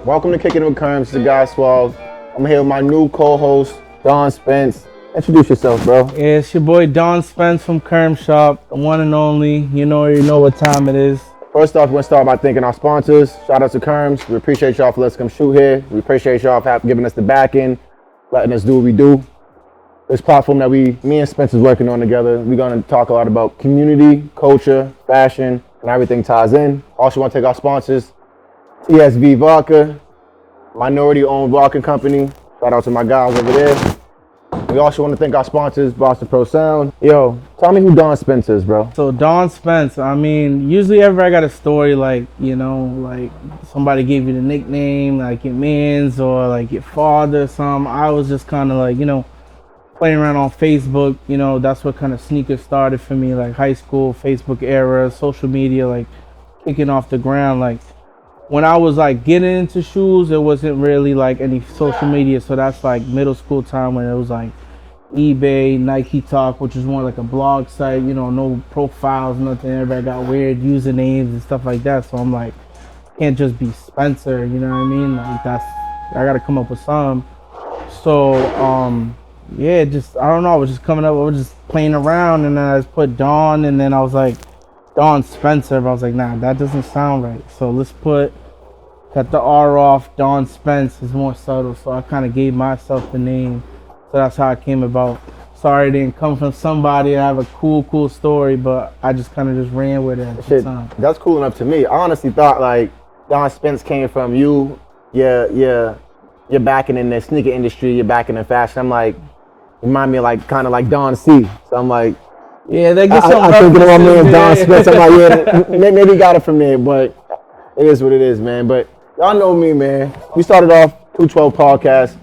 Welcome to Kickin with Kerms. It's the guy Suave. I'm here with my new co-host, Don Spence. Introduce yourself, bro. Yeah, it's your boy Don Spence from Kerms Shop, the one and only. You know what time it is. First off, we're going to start by thanking our sponsors. Shout out to Kerms. We appreciate y'all for letting us come shoot here. We appreciate y'all for giving us the backing, letting us do what we do. This platform that me and Spence is working on together, we're going to talk a lot about community, culture, fashion, and everything ties in. Also want to take our sponsors, TSV Vodka, minority-owned vodka company. Shout out to my guys over there. We also want to thank our sponsors, Boston Pro Sound. Yo, tell me who Don Spence is, bro. So Don Spence, I mean, usually everybody got a story like somebody gave you the nickname, like your man's or like your father or something. I was just kind of like, playing around on Facebook. That's what kind of sneakers started for me, like high school, Facebook era, social media, like kicking off the ground. Like when I was like getting into shoes, it wasn't really like any social media. So that's like middle school time when it was like eBay, Nike Talk, which was more like a blog site, no profiles, nothing. Everybody got weird usernames and stuff like that. So I'm like, can't just be Spencer, you know what I mean? Like I gotta come up with some. So yeah, I don't know, I was just coming up, I was just playing around, and then I just put Don, and then I was like, Don Spencer, but I was like, nah, that doesn't sound right. So let's cut the R off. Don Spence is more subtle, so I kind of gave myself the name. So that's how it came about. Sorry it didn't come from somebody. I have a cool story, but I just kind of just ran with it at the time. That's cool enough to me. I honestly thought like Don Spence came from you. You're backing in the sneaker industry. You're backing in fashion. I'm like, remind me of like kind of like Don C. So I'm like, yeah, they get some. I think my man Don Spence. I'm like, yeah, maybe got it from there, but it is what it is, man. But y'all know me, man. We started off 212 podcast,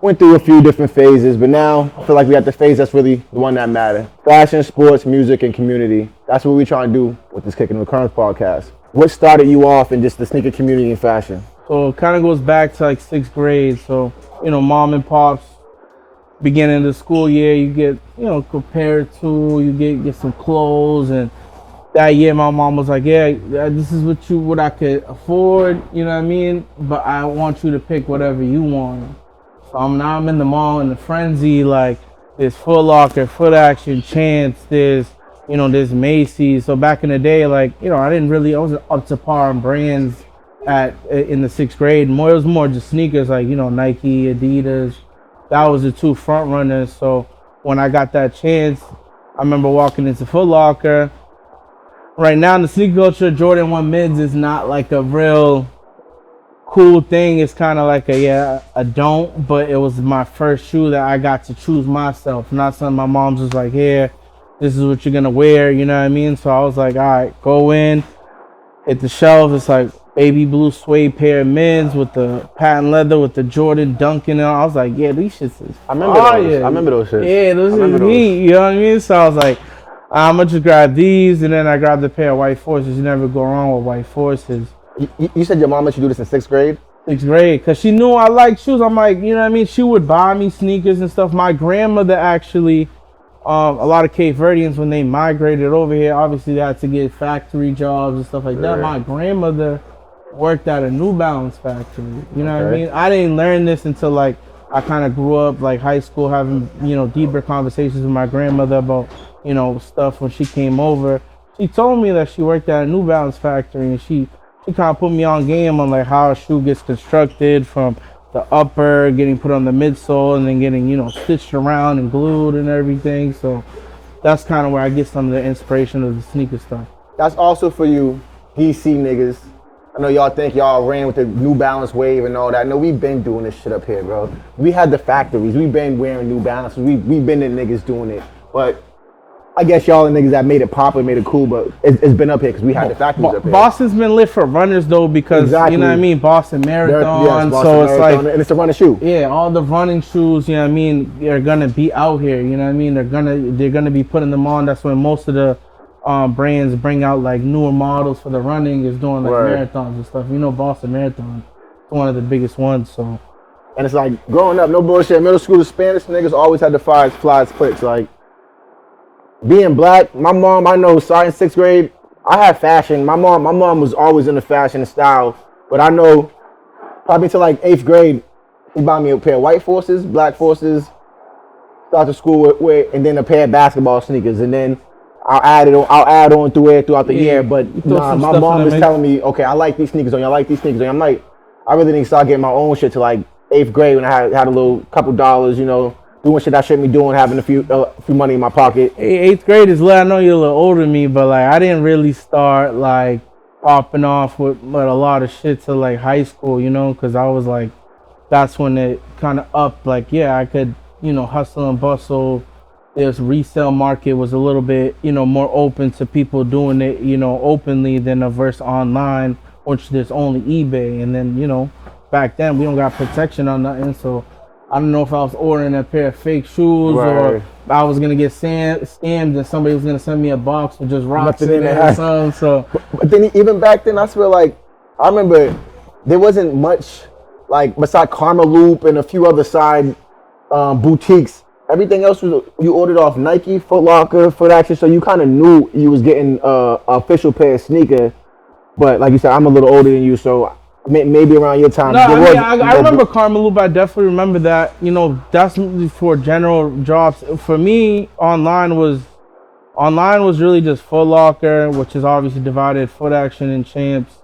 went through a few different phases, but now I feel like we got the phase that's really the one that matters. Fashion, sports, music, and community. That's what we're trying to do with this Kickin with Kerms podcast. What started you off in just the sneaker community and fashion? So it kind of goes back to like 6th grade. So, mom and pops, beginning of the school year, you get, compared to, you get some clothes. And that year my mom was like, yeah, this is what I could afford, you know what I mean? But I want you to pick whatever you want. So I'm in the mall in the frenzy, like there's Foot Locker, Foot Action, Chance, there's Macy's. So back in the day, like, I wasn't up to par on brands in the 6th grade. It was more just sneakers, like, Nike, Adidas. That was the two front runners. So when I got that chance, I remember walking into Foot Locker. Right now in the sneaker culture, Jordan 1 mids is not like a real cool thing. It's kind of like a don't, but it was my first shoe that I got to choose myself. Not something my mom's was like, here, this is what you're gonna wear, you know what I mean? So I was like, all right, go in, hit the shelf. It's like baby blue suede pair of mids with the patent leather with the Jordan Duncan. I was like, yeah, these shits is I remember those shits. Yeah, those is neat, you know what I mean? So I was like, I'm gonna just grab these, and then I grabbed a pair of white forces. You never go wrong with white forces. You said your mom let you do this in 6th grade? 6th grade, because she knew I liked shoes. I'm like, you know what I mean? She would buy me sneakers and stuff. My grandmother actually, a lot of Cape Verdeans, when they migrated over here, obviously they had to get factory jobs and stuff like that. My grandmother worked at a New Balance factory. You know what I mean? I didn't learn this until like I kind of grew up, like high school, having, deeper conversations with my grandmother about, stuff when she came over. She told me that she worked at a New Balance factory, and she kind of put me on game on like how a shoe gets constructed, from the upper getting put on the midsole and then getting stitched around and glued and everything. So that's kind of where I get some of the inspiration of the sneaker stuff. That's also for you DC niggas. I know y'all think y'all ran with the New Balance wave and all that. No, we've been doing this shit up here, bro. We had the factories. We've been wearing New Balance. We've been the niggas doing it. But I guess y'all the niggas that made it popular, made it cool, but it's been up here because we had the factories up here. Boston's been lit for runners though, because you know what I mean, Boston Marathon. Boston so Marathon, it's like, and it's a running shoe. Yeah, all the running shoes, you know what I mean, they're gonna be out here. You know what I mean, they're gonna be putting them on. That's when most of the brands bring out like newer models for the running, is doing like marathons and stuff. Boston Marathon is one of the biggest ones. So, and it's like growing up, no bullshit. Middle school, the Spanish niggas always had the flies clicks. Like, being black, my mom, I know, starting 6th grade, I had fashion. My mom was always into fashion and style, but I know probably to like 8th grade, he bought me a pair of white Forces, black Forces, start to school with, and then a pair of basketball sneakers, and then I'll add on throughout the year. But nah, my mom was telling me, okay, I like these sneakers on you, I like these sneakers on you. I'm like, I really didn't start getting my own shit till like 8th grade when I had a little couple dollars, you know, doing shit I shouldn't be doing, having a few money in my pocket. 8th grade is lit. I know you're a little older than me, but like I didn't really start like popping off with a lot of shit till like high school, you know, because I was like, that's when it kind of upped. Like, yeah, I could, you know, hustle and bustle. This resale market was a little bit, you know, more open to people doing it, you know, openly than a verse online, which there's only eBay. And then, you know, back then we don't got protection on nothing, so I don't know if I was ordering a pair of fake shoes or I was gonna get scammed and somebody was gonna send me a box with just rocks in it or something. So, but then even back then, I swear, like I remember there wasn't much like besides Karma Loop and a few other side boutiques. Everything else was you ordered off Nike, Foot Locker, Foot Action, so you kind of knew you was getting an official pair of sneaker. But like you said, I'm a little older than you, so maybe around your time. No, I remember Karma Loop. I definitely remember that. You know, that's for general drops. For me, online was really just Foot Locker, which is obviously divided Foot Action and Champs.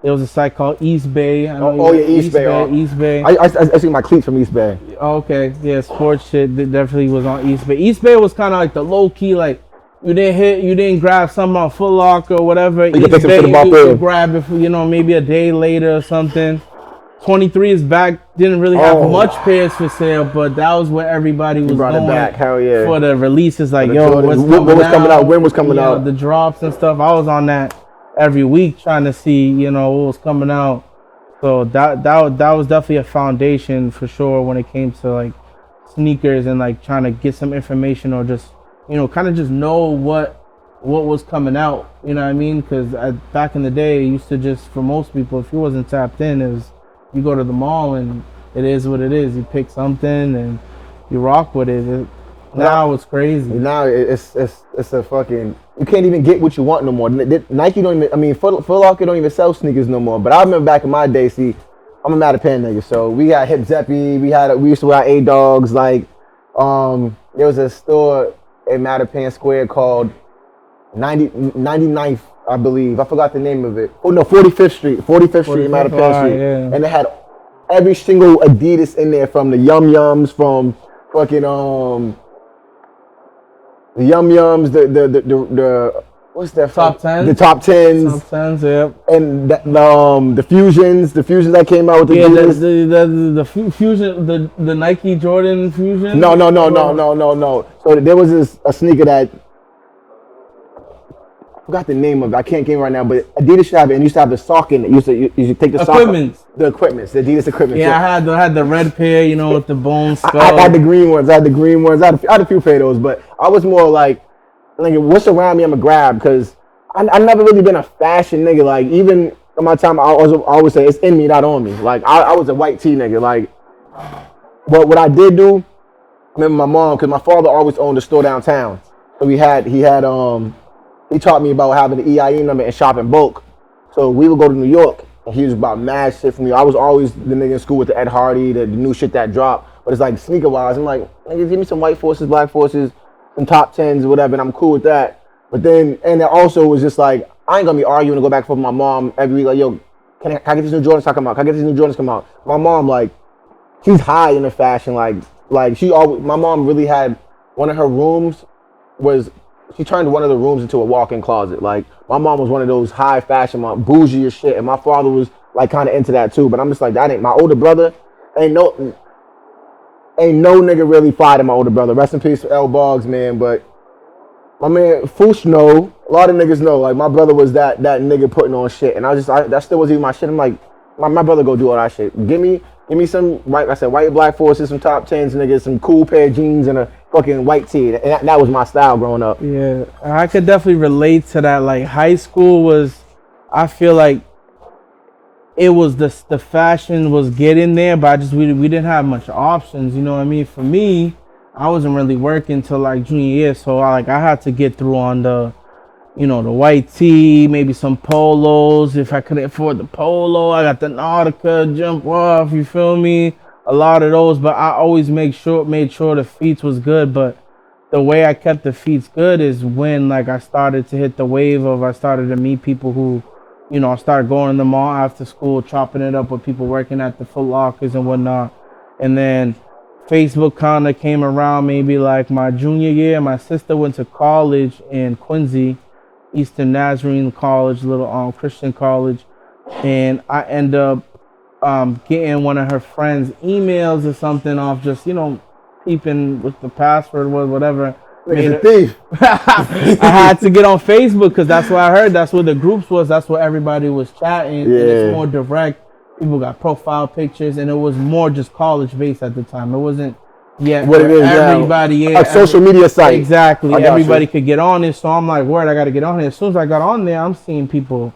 There was a site called East Bay. East Bay. East Bay. I see my cleats from East Bay. Okay, yeah, sports shit that definitely was on East Bay. East Bay was kind of like the low key, like you didn't grab something on Foot Locker or whatever. You could grab it for, you know, maybe a day later or something. 23 is back. Didn't really have much pairs for sale, but that was where everybody was going back. Hell yeah. For the releases, like, what was coming out, when was coming out, the drops and stuff. I was on that every week trying to see, you know, what was coming out. So that was definitely a foundation for sure when it came to like sneakers and like trying to get some information or just, you know, kind of just know what was coming out. You know what I mean? Because back in the day, it used to just, for most people, if you wasn't tapped in, it was you go to the mall and it is what it is. You pick something and you rock with it. Now it's crazy. Now it's a fucking, you can't even get what you want no more. Nike don't even, I mean, Foot Locker don't even sell sneakers no more. But I remember back in my day, see, I'm a Mattapan nigga, so we got Hip Zeppy, we used to wear A-Dogs, like, there was a store in Mattapan Square called 99th, I believe. I forgot the name of it. Oh no, 45th Street in Mattapan Street. Yeah. And they had every single Adidas in there, from the Yum Yums, from fucking the Yum Yums, the what's that? Top 10. The top 10s. Top 10s, yep. And the fusions that came out with the the fusion, the Nike Jordan fusion. No. So there was a sneaker that I forgot the name of it. I can't get it right now, but Adidas should have it, and used to have the sock in it. You should take the sock. The Adidas equipment. Yeah, I had the red pair, you know, with the bone skull. I had the green ones. I had a few pair of those, but I was more like what's around me, I'm gonna grab, because I never really been a fashion nigga. Like, even in my time, I always say it's in me, not on me. Like, I was a white tee nigga. Like, but what I did do, I remember my mom, because my father always owned a store downtown. So he taught me about having the EIN number and shop in bulk. So we would go to New York, and he was about mad shit for me. I was always the nigga in school with the Ed Hardy, the new shit that dropped. But it's like sneaker-wise, I'm like, nigga, give me some white Forces, black Forces, some top 10s, whatever, and I'm cool with that. But then, and it also was just like, I ain't gonna be arguing to go back and forth with my mom every week, like, yo, can I get these new Jordans come out? Can I get these new Jordans come out? My mom, like, she's high in the fashion, like my mom really had, one of her rooms she turned one of the rooms into a walk-in closet. Like, my mom was one of those high fashion, bougie as shit, and my father was like kind of into that too. But I'm just like, that ain't my older brother. Ain't no nigga really fired my older brother. Rest in peace for L Boggs, man. But my man Foosh know, a lot of niggas know, like, my brother was that nigga putting on shit, and that still wasn't even my shit. I'm like, my brother go do all that shit. Give me some white black Forces, some top 10s, niggas, some cool pair of jeans, and a fucking white tee. And that was my style growing up. Yeah, I could definitely relate to that. Like, high school was, I feel like it was the fashion was getting there, but we didn't have much options. You know what I mean? For me, I wasn't really working till like junior year, so I had to get through on the you know, the white tee, maybe some polos. If I couldn't afford the polo, I got the Nautica, jump off, you feel me? A lot of those, but I always made sure the feet was good. But the way I kept the feet good is when like I started to hit the wave of I started to meet people who, you know, I started going to the mall after school, chopping it up with people working at the Foot Lockers and whatnot. And then Facebook kind of came around maybe like my junior year. My sister went to college in Quincy, Eastern Nazarene College, little Christian college, and I end up getting one of her friends' emails or something off just, you know, peeping with the password was whatever. Like a thief. I had to get on Facebook because that's what I heard. That's what the groups was. That's what everybody was chatting. Yeah. And it's more direct. People got profile pictures, and it was more just college based at the time. It wasn't yet what it is everybody. now. Like social media site. Exactly. Everybody could get on it. So I'm like, word, I got to get on it. As soon as I got on there, I'm seeing people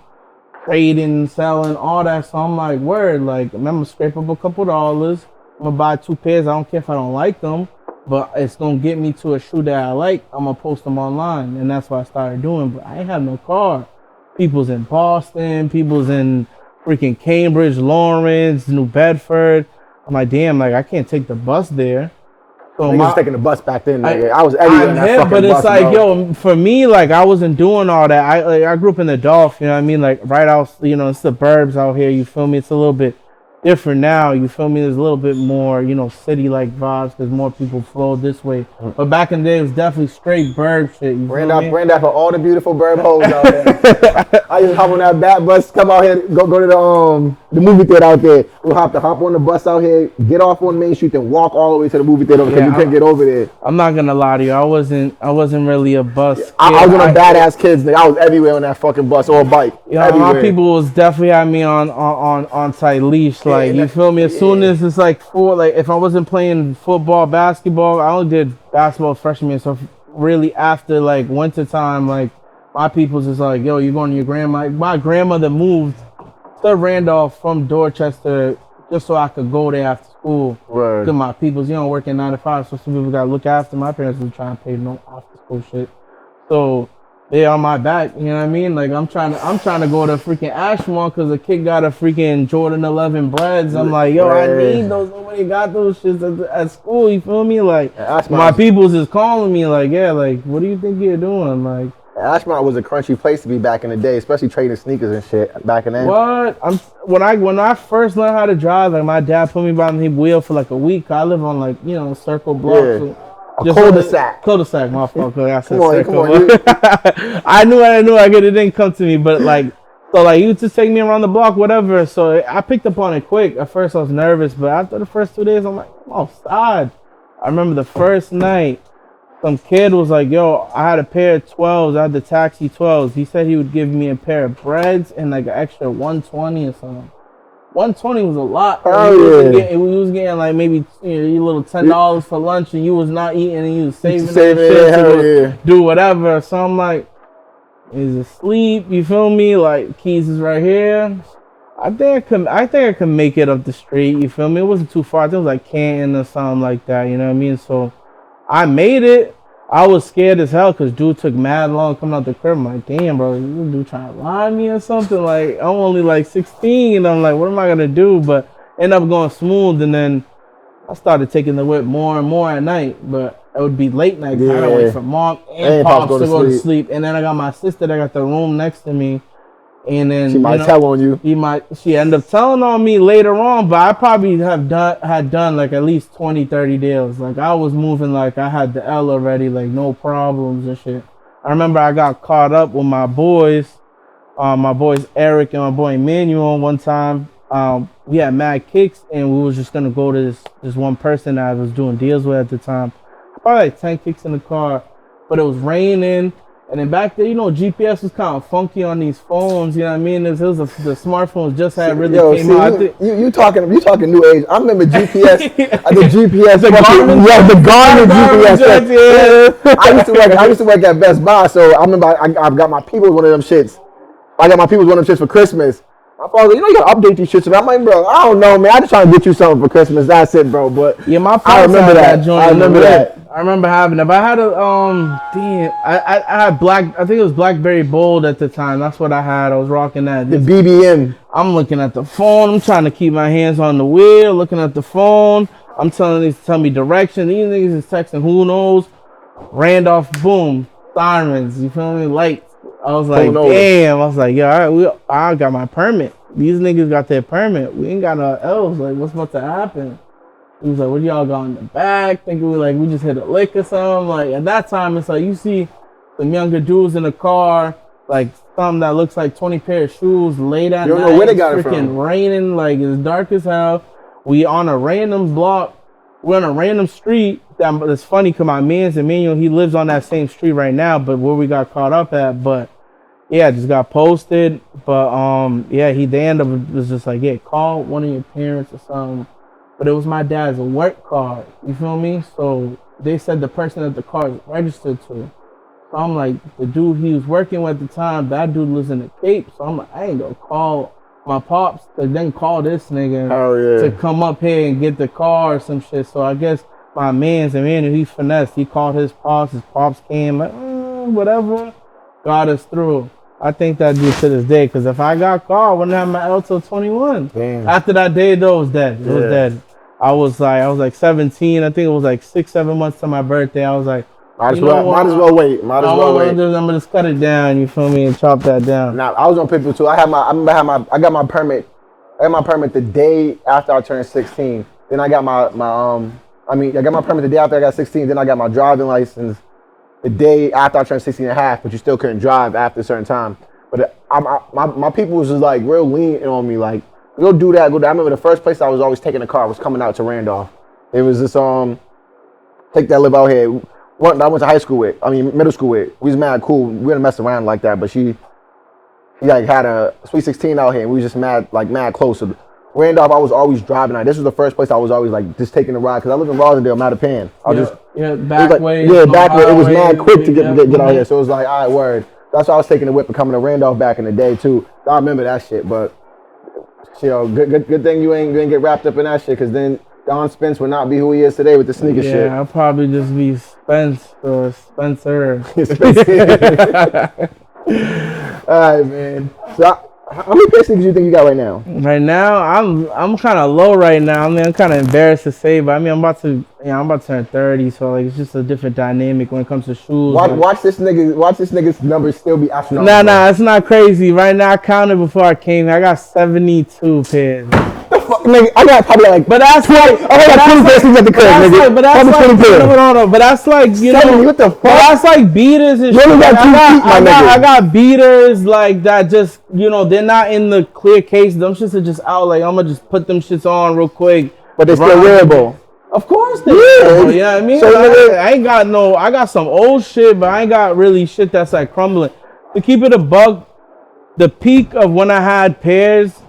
trading, selling, all that. So I'm like, word, like, I'm gonna scrape up a couple dollars. I'm gonna buy 2 pairs. I don't care if I don't like them, but it's gonna get me to a shoe that I like. I'm gonna post them online, and that's what I started doing. But I ain't have no car. People's in Boston. People's in freaking Cambridge, Lawrence, New Bedford. I'm like, damn, like I can't take the bus there. So I was taking the bus back then. I was everywhere in that fucking but it's bus, like, bro. yo, for me, like I wasn't doing all that. I grew up in the Dolph, you know what I mean? Like right out, you know, it's the burbs out here. You feel me? It's a little bit different now. You feel me? There's a little bit more, you know, city-like vibes because more people flow this way. But back in the day, it was definitely straight burb shit. You Randolph for all the beautiful burb hoes out there. I just hop on that bat bus, come out here, go to the movie theater out there. We'll hop on the bus out here, get off on Main Street, and walk all the way to the movie theater because you couldn't get over there. I'm not gonna lie to you. I wasn't really a bus kid. I was one of badass kids. I was everywhere on that fucking bus or bike. Yeah, my people was definitely had me on tight leash. Like, you feel me? As soon as it's like if I wasn't playing football, basketball, I only did basketball freshman year. So really after like winter time, like my people's is like, yo, you going to your grandma? My grandmother moved to Randolph from Dorchester just so I could go there after school. Right. Because my people's, you know, working 9 to 5, so some people got to look after. My parents was trying to pay no after school shit. So they on my back, you know what I mean? Like I'm trying to go to freaking Ashmore because a kid got a freaking Jordan 11 breads. I'm like, yo, I need those. Nobody got those shits at school. You feel me? Like my people's is calling me like, yeah, like what do you think you're doing? Like Ashmont was a crunchy place to be back in the day, especially trading sneakers and shit back in then. What? When I first learned how to drive, like my dad put me behind the wheel for like a week. I live on like, you know, circle blocks. Yeah. Cul-de-sac, my fault. I said come on. I knew it didn't come to me, but like, so like you just take me around the block, whatever. So I picked up on it quick. At first I was nervous, but after the first 2 days, I'm like, I'm outside. I remember the first night, some kid was like, yo, I had a pair of 12s. I had the Taxi 12s. He said he would give me a pair of breads and like an extra 120 or something. 120 was a lot. We was getting like maybe you little $10 for lunch, and you was not eating, and you was saving shit to do whatever. So I'm like, is asleep? You feel me? Like keys is right here. I think I could make it up the street. You feel me? It wasn't too far. I think it was like Canton or something like that. You know what I mean? So I made it. I was scared as hell because dude took mad long coming out the crib. I'm like, damn, bro, you dude trying to lie to me or something? Like, I'm only like 16, and I'm like, what am I gonna do? But ended up going smooth, and then I started taking the whip more and more at night. But it would be late night. I gotta wait for mom and pops to go to sleep. And then I got my sister that got the room next to me. And then she might tell on you. She ended up telling on me later on, but I probably had done like at least 20, 30 deals. Like I was moving like I had the L already, like no problems and shit. I remember I got caught up with my boys Eric and my boy Emmanuel one time. We had mad kicks, and we was just gonna go to this one person that I was doing deals with at the time. Probably like 10 kicks in the car, but it was raining. And then back there, you know, GPS was kind of funky on these phones. You know what I mean? The smartphones just had really came out. You talking new age? I remember GPS. The Garmin GPS. Yeah. I used to work at Best Buy, so I remember I got my people one of them shits. I got my people one of them shits for Christmas. My father, you know, you gotta update these shits. And I'm like, bro, I don't know, man. I just trying to get you something for Christmas. That's it, bro. But yeah, my I remember that. I I remember having it. But I had a I had black. I think it was Blackberry Bold at the time. That's what I had. I was rocking that. The BBM. I'm looking at the phone. I'm trying to keep my hands on the wheel. Looking at the phone. I'm telling these to tell me direction. These niggas is texting. Who knows? Randolph. Boom. Sirens. You feel me? Lights. I was like, damn. I was like, yeah. All right, I got my permit. These niggas got their permit. We ain't got no else. Like, what's about to happen? He was like, what y'all got in the back? Thinking we just hit a lick or something. Like, at that time, it's like you see some younger dudes in the car, like something that looks like 20 pair of shoes laid at night. You don't know where they got it from. Freaking raining, like it's dark as hell. We on a random block. We're on a random street. It's funny because my man's Emmanuel, he lives on that same street right now, but where we got caught up at. But yeah, just got posted. But yeah, the end of it was just like, yeah, call one of your parents or something. But it was my dad's work card. You feel me? So they said the person that the car is registered to. So I'm like, the dude he was working with at the time, that dude lives in the Cape. So I'm like, I ain't gonna call my pops to then call this nigga to come up here and get the car or some shit. So I guess my man's Emmanuel, he finessed. He called his pops. His pops came like, whatever, got us through. I think that dude to this day, because if I got caught, I wouldn't have my L till 21. Damn. After that day, though, it was dead. It was dead. I was like 17. I think it was like 6-7 months to my birthday. I was like, might as well wait. I'm gonna just cut it down. You feel me? And chop that down. Nah, I was on people too. I got my permit. I got my permit the day after I turned 16. Then I got I got my permit the day after I got 16. Then I got my driving license the day after I turned 16 and a half, but you still couldn't drive after a certain time. But my people was just like real lenient on me, like, go do that, go do that. I remember the first place I was always taking the car was coming out to Randolph. It was this take that live out here. One that I went to middle school with. We was mad cool. We didn't mess around like that, but she like had a Sweet 16 out here, and we was just mad close. So Randolph, I was always driving. This was the first place I was always like just taking a ride, because I live in Rosendale, Mattapan. Back way. It was mad quick to get out here. So it was like, all right, word. That's why I was taking the whip and coming to Randolph back in the day too. I remember that shit, but good thing you ain't get wrapped up in that shit, because then Don Spence would not be who he is today with the sneaker shit. Yeah, I'll probably just be Spence or Spencer. All right, man. So how many pair of sneakers do you think you got right now? Right now, I'm kind of low right now. I mean, I'm kind of embarrassed to say, but I mean, I'm about to turn 30, so like it's just a different dynamic when it comes to shoes. Watch this nigga's numbers still be astronomical. Nah, it's not crazy. Right now, I counted before I came. I got 72 pairs. Nigga, I got probably like, but that's like, I got 20 pairs at the crib, nigga. But that's like, but that's like, you know, what the fuck? But that's like beaters and shit. I got beaters like that. Just, you know, they're not in the clear case. Them shits are just out. Like, I'm gonna just put them shits on real quick. But they're still wearable. Of course they are. You know what I mean? So I ain't got I got some old shit, but I ain't got really shit that's like crumbling. To keep it a buck, the peak of when I had pairs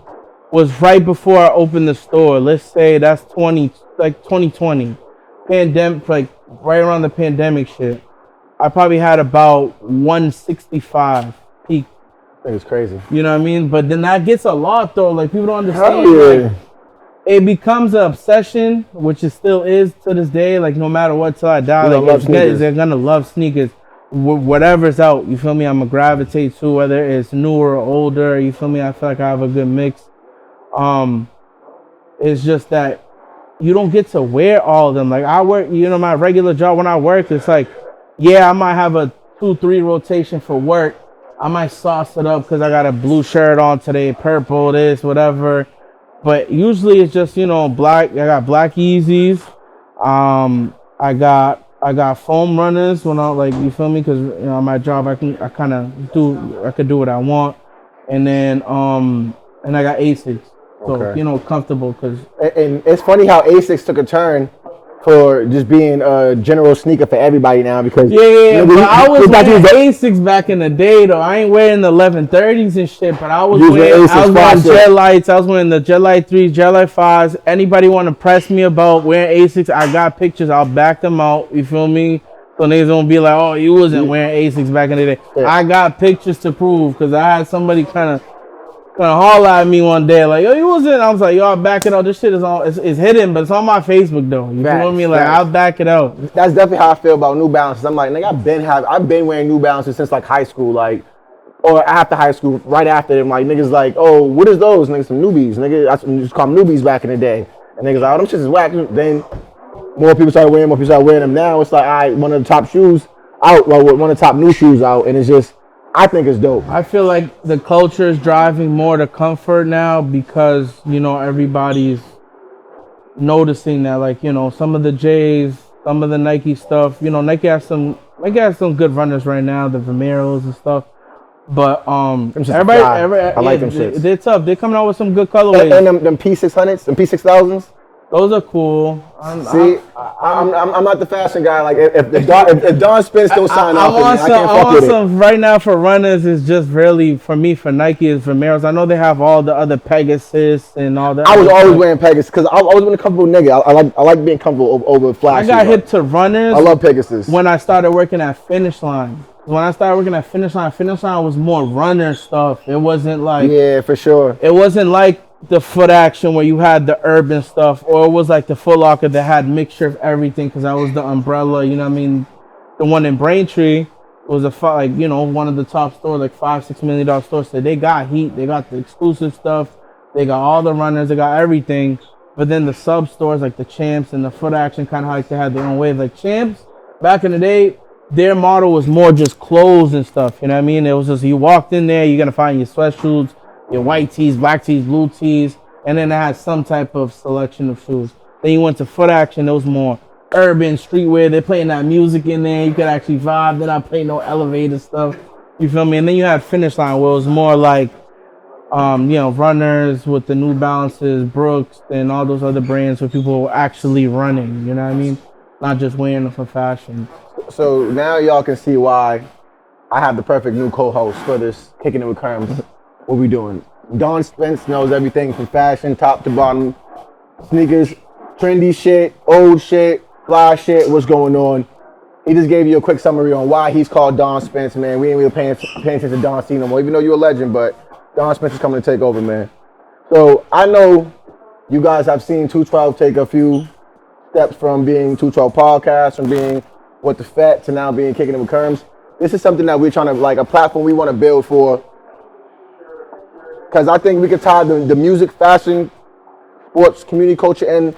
was right before I opened the store. Let's say that's 2020. Pandemic, like right around the pandemic shit. I probably had about 165 peak. I think it's crazy. You know what I mean? But then that gets a lot though. Like, people don't understand. Like, it becomes an obsession, which it still is to this day. Like, no matter what, till I die, they're gonna love sneakers. Whatever's out, you feel me? I'm gonna gravitate to, whether it's newer or older. You feel me? I feel like I have a good mix. It's just that you don't get to wear all of them. Like, I work, you know, my regular job when I work, it's like, yeah, I might have a 2-3 rotation for work. I might sauce it up because I got a blue shirt on today, purple, this, whatever. But usually it's just, you know, black. I got black Yeezys. I got foam runners when I, like, you feel me? Because, you know, my job, I could do what I want. And then and I got Asics. So, okay, you know, comfortable. And it's funny how Asics took a turn for just being a general sneaker for everybody now, because but I was wearing Asics back in the day though. I ain't wearing the 1130s and shit, but I was wearing Jet Lights. I was wearing the Jet Light 3s, Jet Light 5s. Anybody want to press me about wearing Asics, I got pictures. I'll back them out. You feel me? So niggas don't be like, oh, you wasn't wearing Asics back in the day. Yeah. I got pictures to prove, because I had somebody kind of gonna holler at me one day like, yo, you was in. I was like, yo, I'll back it up. This shit is on. It's hidden, but it's on my Facebook though. You feel me? Like I'll back it up. That's definitely how I feel about New Balances. I'm like, nigga, I've been wearing New Balances since like high school, like, or after high school, right after them. Like niggas like, oh, what is those? Niggas some newbies. Nigga, I just call them newbies back in the day. And niggas like, oh, them shits is whack. Then more people started wearing them. Now it's like, all right, one of the top shoes out, well, one of the top new shoes out, and it's just, I think it's dope. I feel like the culture is driving more to comfort now because, you know, everybody's noticing that, like, you know, some of the J's, some of the Nike stuff, you know, Nike has some good runners right now, the Vomeros and stuff. But everybody, I like them shits. They're tough. They're coming out with some good colorways. And them P600s, them P6000s. Those are cool. I'm not the fashion guy. Like if Don Spence don't sign off, I can't fuck with it. Right now for runners is just really for me for Nike is Vomeros. I know they have all the other Pegasus and all that. I was always wearing Pegasus because I was a comfortable nigga. I like being comfortable over flashy. I got hip to runners. I love Pegasus. When I started working at Finish Line. When I started working at Finish Line was more runner stuff. It wasn't like for sure. It wasn't like the Foot Action where you had the urban stuff, or it was like the Foot Locker that had mixture of everything because that was the umbrella. You know what I mean? The one in Braintree was one of the top stores, like $5-6 million stores. So they got heat. They got the exclusive stuff. They got all the runners. They got everything. But then the sub stores like the Champs and the Foot Action kind of like they had their own wave. Like Champs back in the day, their model was more just clothes and stuff. You know what I mean? It was just you walked in there, you're gonna find your sweatshirts, your white tees, black tees, blue tees, and then it had some type of selection of shoes. Then you went to Foot Action, it was more urban, streetwear. They're playing that music in there. You could actually vibe. They're not playing no elevator stuff. You feel me? And then you had Finish Line where it was more like, runners with the New Balances, Brooks, and all those other brands where people were actually running. You know what I mean? Not just wearing them for fashion. So now y'all can see why I have the perfect new co-host for this Kicking It with Kerms. What we doing? Don Spence knows everything from fashion, top to bottom, sneakers, trendy shit, old shit, fly shit, what's going on. He just gave you a quick summary on why he's called Don Spence, man. We ain't really paying attention to Don C no more, even though you're a legend, but Don Spence is coming to take over, man. So I know you guys have seen 212 take a few steps from being 212 Podcast, from being What the Fat to now being Kicking It with Kerms. This is something that we're trying to, like, a platform we want to build for. Because I think we can tie the music, fashion, sports, community culture in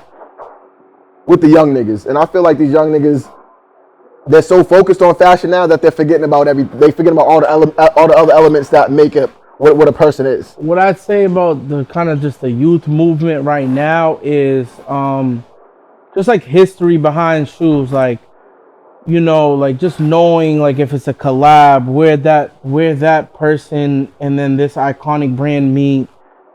with the young niggas. And I feel like these young niggas, they're so focused on fashion now that they're forgetting about all the other elements that make it what a person is. What I'd say about the kind of just the youth movement right now is just like history behind shoes, like, you know, like just knowing like if it's a collab, where that person and then this iconic brand meet,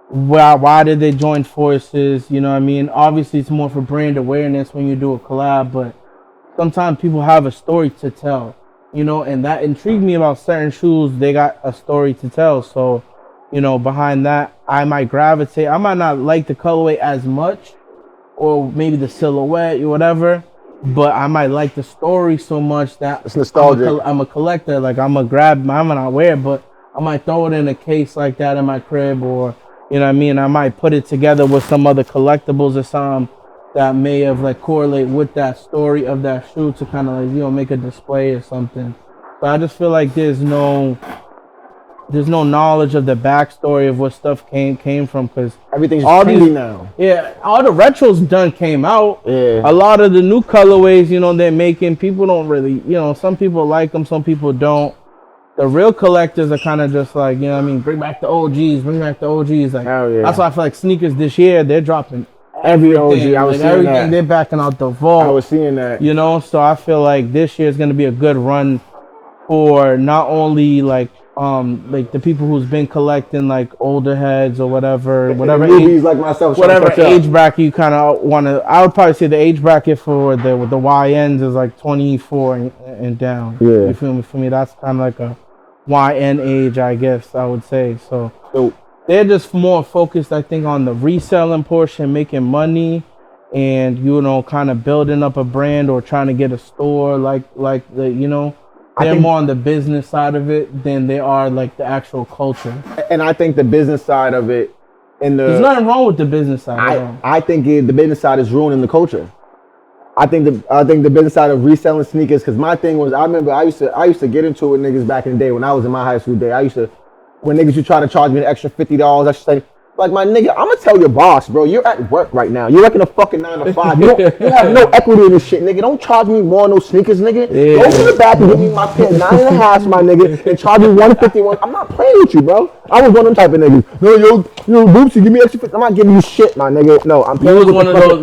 why did they join forces? You know what I mean? Obviously it's more for brand awareness when you do a collab, but sometimes people have a story to tell, you know, and that intrigued me about certain shoes. They got a story to tell. So, you know, behind that, I might gravitate. I might not like the colorway as much, or maybe the silhouette or whatever, but I might like the story so much that it's nostalgic. I'm a collector. Like I'm not wear it, but I might throw it in a case like that in my crib, or you know what I mean. I might put it together with some other collectibles or something that may have like correlate with that story of that shoe to kind of like, you know, make a display or something. So I just feel like there's no knowledge of the backstory of what stuff came from, because everything's trendy now. Yeah, all the retros done came out. Yeah. A lot of the new colorways, you know, they're making, people don't really, you know, some people like them, some people don't. The real collectors are kind of just like, you know what I mean, bring back the OGs. Like, hell yeah. That's why I feel like sneakers this year, they're dropping every OG. I was seeing everything. that. They're backing out the vault. I was seeing that. You know, so I feel like this year is going to be a good run for not only like the people who's been collecting like older heads or whatever newbies like myself, whatever age bracket you kind of want to. I would probably say the age bracket for the YNs is like 24 and down. Yeah. You feel me? For me, that's kind of like a YN age, I guess I would say. So they're just more focused, I think, on the reselling portion, making money, and, you know, kind of building up a brand or trying to get a store like the, you know, They're more on the business side of it than they are like the actual culture. And I think the business side of it, there's nothing wrong with the business side. I think the business side is ruining the culture. I think the business side of reselling sneakers, because my thing was, I remember I used to get into it with niggas back in the day when I was in my high school day. When niggas would try to charge me an extra $50, I should say, like, my nigga, I'm gonna tell your boss, bro, you're at work right now. You're working a fucking 9 to 5. You have no equity in this shit, nigga. Don't charge me more on those sneakers, nigga. Yeah. Go to the back and give me my pair 9.5, my nigga, and charge me $151. I'm not playing with you, bro. I was one of them type of niggas. No, yo, Boopsy, give me extra $50. I'm not giving you shit, my nigga. No, I'm playing with you.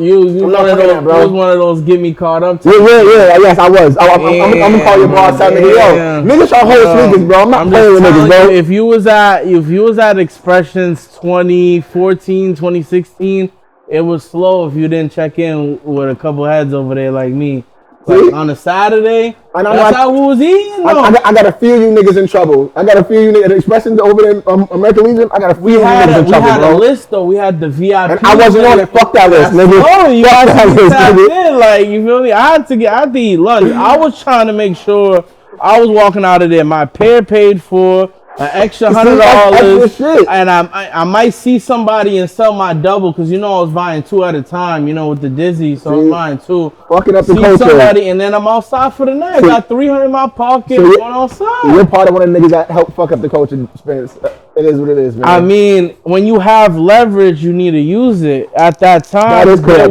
You was one of those get me caught up. Yeah, yes, I was. I'm gonna call your boss out, nigga. Yo, niggas try to hold sneakers, bro. I'm not playing with niggas, bro. If you was at Expressions 2014, 2016, it was slow if you didn't check in with a couple heads over there like me. Like on a Saturday, that's how we was eating. I got a few of you niggas in trouble. I got a few of you niggas at Expressions over there in American Legion. I got a few of you niggas in trouble, bro. We had a list though. We had the VIP. And I wasn't on it. Fuck that list, nigga. Oh, you guys tapped in. Like, you feel me? I had to eat lunch. I was trying to make sure I was walking out of there. My pair paid for. An extra $100, and I might see somebody and sell my double, because you know I was buying 2 at a time, you know, with the Dizzy, so I was buying 2. Fucking up the see culture. Somebody, and then I'm outside for the night. Got $300 in my pocket, going outside. You're part of one of the niggas that help fuck up the culture, Spence. It is what it is, man. I mean, when you have leverage, you need to use it. At that time, that is correct.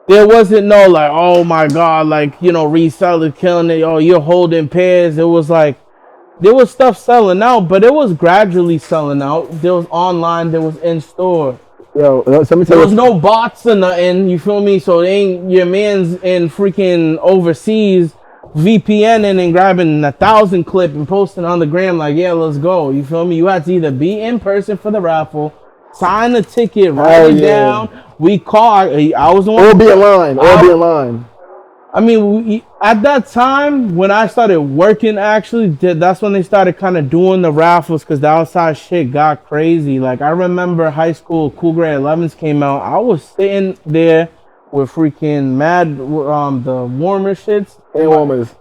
There wasn't no like, oh my God, like, you know, reseller killing it. Oh, you're holding pairs. It was like, there was stuff selling out, but it was gradually selling out. There was online, there was in store. Yo, let me tell you. There was no bots or nothing, you feel me? So it ain't your man's in freaking overseas VPNing and grabbing 1,000 clip and posting on the gram like, yeah, let's go. You feel me? You had to either be in person for the raffle, sign a ticket, write it down. We called. I was the one. Or be in line. I mean, at that time, when I started working, actually, that's when they started kind of doing the raffles, because the outside shit got crazy. Like, I remember high school, Cool Grade 11s came out. I was sitting there with freaking the warmer shits.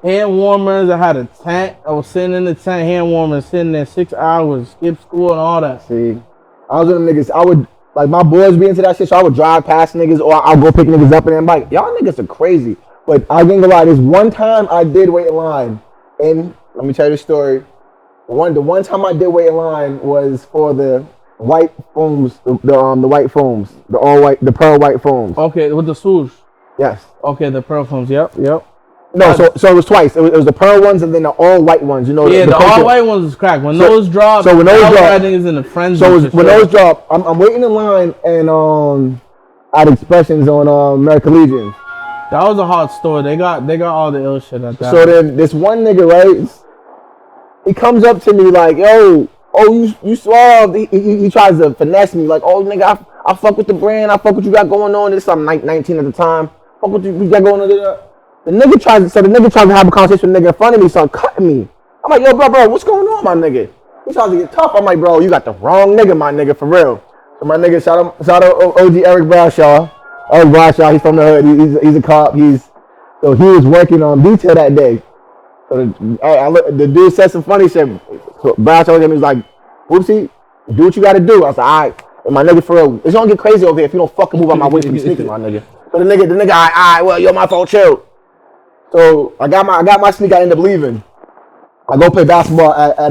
Hand warmers. I had a tent. I was sitting in the tent, hand warmers, sitting there 6 hours, skip school and all that. See, I was one of them niggas. I would, like, my boys be into that shit, so I would drive past niggas, or I'll go pick niggas up, and I'm like, y'all niggas are crazy. But I ain't gonna lie, this one time I did wait in line, and let me tell you the story. The one time I did wait in line was for the white foams, the white foams, the all white, the pearl white foams. Okay, with the swoosh. Yes. Okay, the pearl foams. Yep. No, so it was twice. It was the pearl ones and then the all white ones. You know. Yeah, the all white ones was cracked. When those dropped, so when those dropped, I think it's in the frenzy. So when those dropped, I'm waiting in line and at Expressions on American Legion. That was a hot store. They got all the ill shit at that. So then this one nigga, right? He comes up to me like, yo, you Suave. He tries to finesse me like, oh nigga, I fuck with the brand. I fuck what you got going on. This I'm 19 at the time. Fuck what you got going on. The nigga tries to have a conversation with the nigga in front of me, start cutting me. I'm like, yo, bro, what's going on, my nigga? He tries to get tough. I'm like, bro, you got the wrong nigga, my nigga, for real. So my nigga, shout out OG Eric Bradshaw. Eric Bradshaw, he's from the hood. He's a cop. So he was working on detail that day. So the dude said some funny shit. So Bradshaw looked at me, was like, "Whoopsie, do what you got to do." I was like, "All right." And my nigga, for real, it's gonna get crazy over here if you don't fucking move out my way from sneakers, my nigga. So the nigga, all right, well, you're my fault, chill. So I got my sneaker. I ended up leaving. I go play basketball at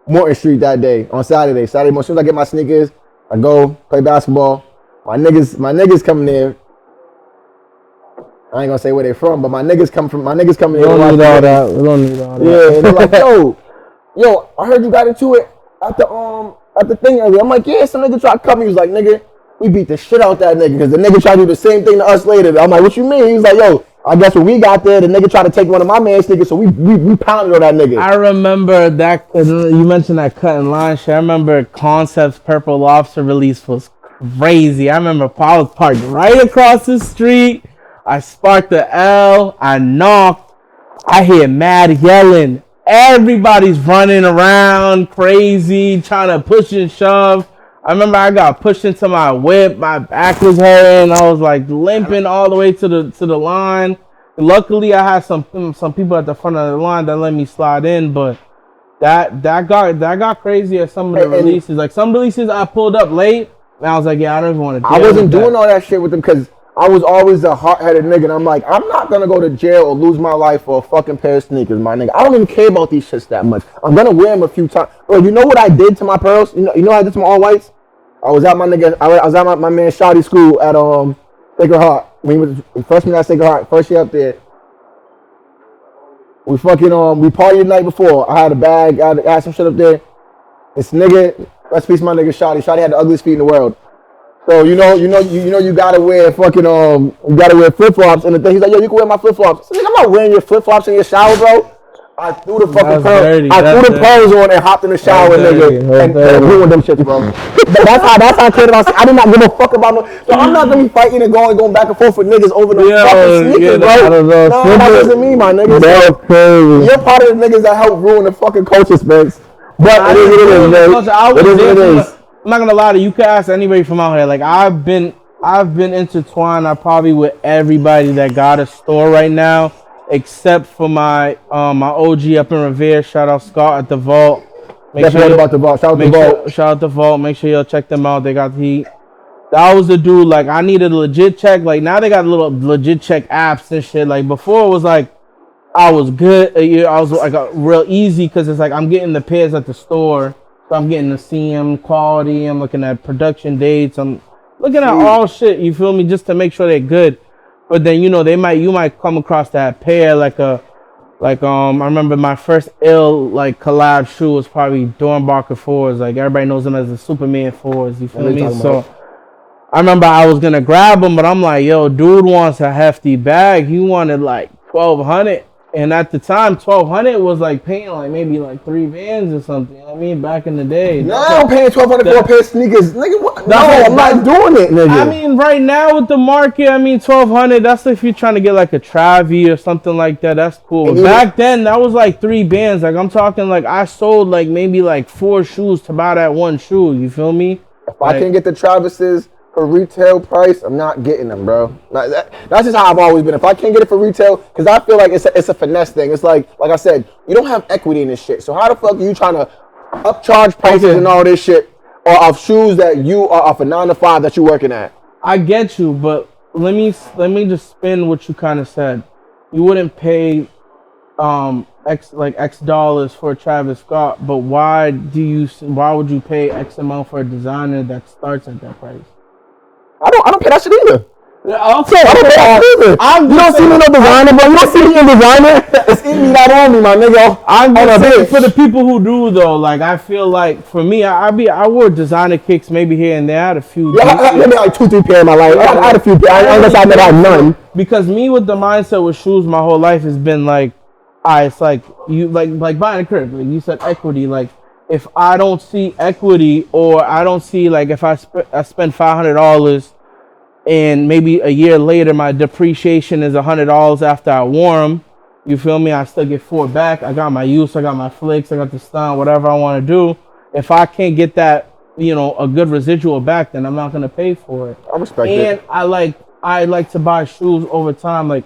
Morton Street that day on Saturday. As soon as I get my sneakers, I go play basketball. My niggas coming there. I ain't gonna say where they from, but my niggas coming there. We don't need all that. Yeah, and they're like, yo, I heard you got into it at the thing earlier. I'm like, yeah, some nigga tried to cut me. He was like, nigga, we beat the shit out that nigga because the nigga tried to do the same thing to us later. I'm like, what you mean? He's like, yo, I guess when we got there, the nigga tried to take one of my man's niggas, so we pounded on that nigga. I remember that, you mentioned that cut in line shit. I remember Concept's Purple Lobster release was crazy. I remember I was parked right across the street. I sparked the L. I knocked. I hear mad yelling. Everybody's running around crazy, trying to push and shove. I remember I got pushed into my whip. My back was hurting. I was like limping all the way to the line. Luckily, I had some people at the front of the line that let me slide in, but that got crazy at some of the releases. Like some releases, I pulled up late, and I was like, yeah, I don't even want to. I wasn't doing all that shit with them because I was always a hard-headed nigga, and I'm like, I'm not gonna go to jail or lose my life for a fucking pair of sneakers, my nigga. I don't even care about these shits that much. I'm gonna wear them a few times. Bro, you know what I did to my pearls? You know what I did to my all whites? I was at my nigga. I was at my man Shawty school at Sacred Heart. When he was freshman at Sacred Heart, first year up there. We fucking we partied the night before. I had a bag. I had some shit up there. This nigga, let's peace my nigga Shawty. Shawty had the ugliest feet in the world. So you gotta wear fucking you gotta wear flip flops. And the thing he's like, yo, you can wear my flip flops. So, nigga, I'm not wearing your flip flops in your shower, bro. I threw the fucking pearls on and hopped in the shower, nigga, and ruined them shits, bro. That's how I cared about. I did not give a fuck about no. So I'm not gonna be fighting and going back and forth with niggas over the fucking sneakers, bro. No, that wasn't me, my nigga. That's crazy. You're part of the niggas that helped ruin the fucking culture, Spence. But it is what it is, man. It is what it is. I'm not gonna lie to you. You can ask anybody from out here. Like I've been intertwined. I probably with everybody that got a store right now, except for my OG up in Revere. Shout out Scott at the Vault. Shout out the Vault. Shout out the Vault. Make sure y'all check them out. They got the heat. That was the dude. Like I needed a legit check. Like now they got little legit check apps and shit. Like before it was like I was good. I was like real easy because it's like I'm getting the pairs at the store. So I'm getting to see them quality. I'm looking at production dates. I'm looking at all shit. You feel me? Just to make sure they're good. But then you might come across that pair I remember my first ill like collab shoe was probably Dornbacher 4s. Like everybody knows them as the Superman 4s. You feel me? So I remember I was gonna grab them, but I'm like, yo, dude wants a hefty bag. He wanted like 1,200. And at the time, 1,200 was like paying like maybe like 3 Vans or something. You know what I mean, back in the day. No, I'm paying 1,200 for a pair of sneakers, nigga. What? No, I'm not doing it, nigga. I mean, right now with the market, 1,200. That's if you're trying to get like a Travi or something like that. That's cool. Back then, that was like 3 bands. Like I'm talking like I sold like maybe like 4 shoes to buy that one shoe. You feel me? If I can get the Travises for retail price, I'm not getting them, bro. That's just how I've always been. If I can't get it for retail, because I feel like it's a finesse thing. It's like I said, you don't have equity in this shit. So how the fuck are you trying to upcharge prices and all this shit, or of shoes that you are off a 9 to 5 that you're working at? I get you, but let me just spin what you kind of said. You wouldn't pay X dollars for a Travis Scott, but why would you pay X amount for a designer that starts at that price? I don't pay that shit either. Okay. I don't pay that either. You don't see me no designer, bro. You don't see me in designer. It's in me, not on me, my nigga. I'm just saying for the people who do though. Like I feel like for me, I wore designer kicks maybe here and there. I had a few. Yeah, I had like 2-3 pair in my life. I had a few pair. Unless I never had none. Because me with the mindset with shoes, my whole life has been like, it's like you like buying a crib. Like you said, equity. Like if I don't see equity, or I don't see like if I spend $500. And maybe a year later, my depreciation is $100 after I wore them. You feel me? I still get 4 back. I got my use. I got my flicks. I got the stun. Whatever I want to do. If I can't get that, a good residual back, then I'm not gonna pay for it. I respect it. And I like to buy shoes over time, like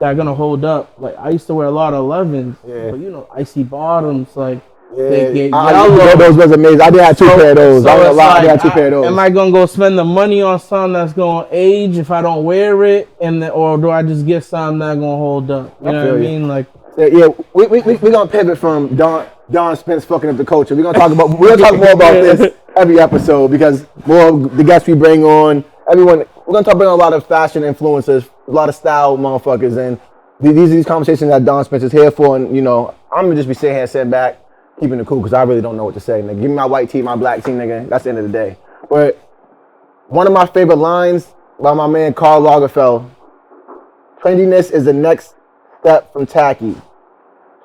that are gonna hold up. Like I used to wear a lot of 11s, but icy bottoms, like. Yeah, those was amazing. I did have 2 pair of those. I did have 2 pair of those. Am I gonna go spend the money on something that's gonna age if I don't wear it, or do I just get something that's gonna hold up? You know what I mean? Like, we gonna pivot from Don Spence fucking up the culture. We're gonna talk more about this every episode because more of the guests we bring on, everyone. We're gonna talk about a lot of fashion influencers, a lot of style motherfuckers, and these conversations that Don Spence is here for. And I'm gonna just be sitting here, sitting back, keeping it cool because I really don't know what to say. Nigga, give me my white tee, my black tee, nigga. That's the end of the day. But one of my favorite lines by my man Karl Lagerfeld: "Trendiness is the next step from tacky."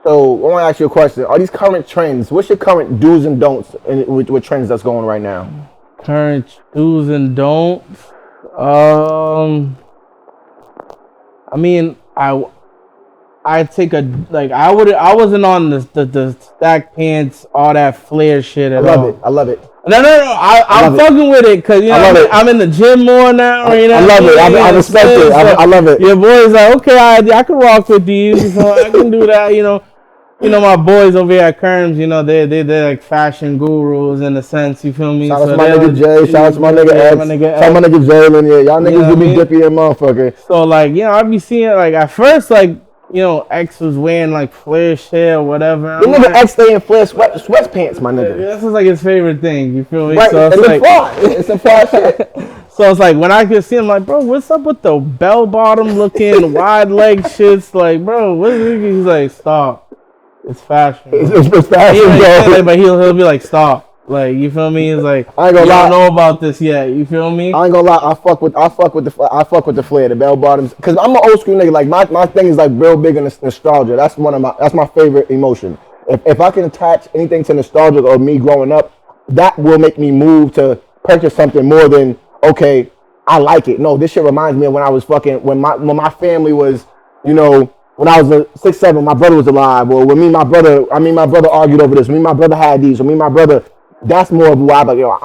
So I want to ask you a question: are these current trends? What's your current do's and don'ts with trends that's going right now? Current do's and don'ts. I mean, I take I wasn't on the stack pants, all that flare shit at all. I love it. No. I'm fucking with it because you know I'm in the gym more now. You know, I love it. I respect it. I love it. Your boy's like, okay, I can rock with these. So I can do that. You know, my boys over here at Kerms, you know, they're like fashion gurus in a sense. You feel me? Shout out to my nigga Jay. Shout out to my nigga X. Shout out to my nigga Jalen. Yeah, y'all niggas give me dippy and motherfucker. So like, you know, I be seeing like at first like. You know, X was wearing like flare shit or whatever. The nigga X stay in flare sweatpants, my nigga. This is like his favorite thing. You feel me? Right, so it's like it's a fly shit. So it's like when I can see him, like, bro, what's up with the bell bottom looking wide leg shits? Like, bro, what is it? He's like, stop. It's fashion. It's fashion, but he'll be like, stop. Like, you feel me? It's like, I ain't gonna lie. Don't know about this yet. You feel me? I ain't gonna lie. I fuck with the flare, the bell bottoms, cause I'm an old school nigga. Like my thing is like real big in nostalgia. That's my favorite emotion. If I can attach anything to nostalgia or me growing up, that will make me move to purchase something more than okay, I like it. No, this shit reminds me of when I was when my family was, you know, when I was 6, 7, my brother was alive, or when my brother argued over this. Me and my brother had these, or me and my brother. That's more of why, like, yo,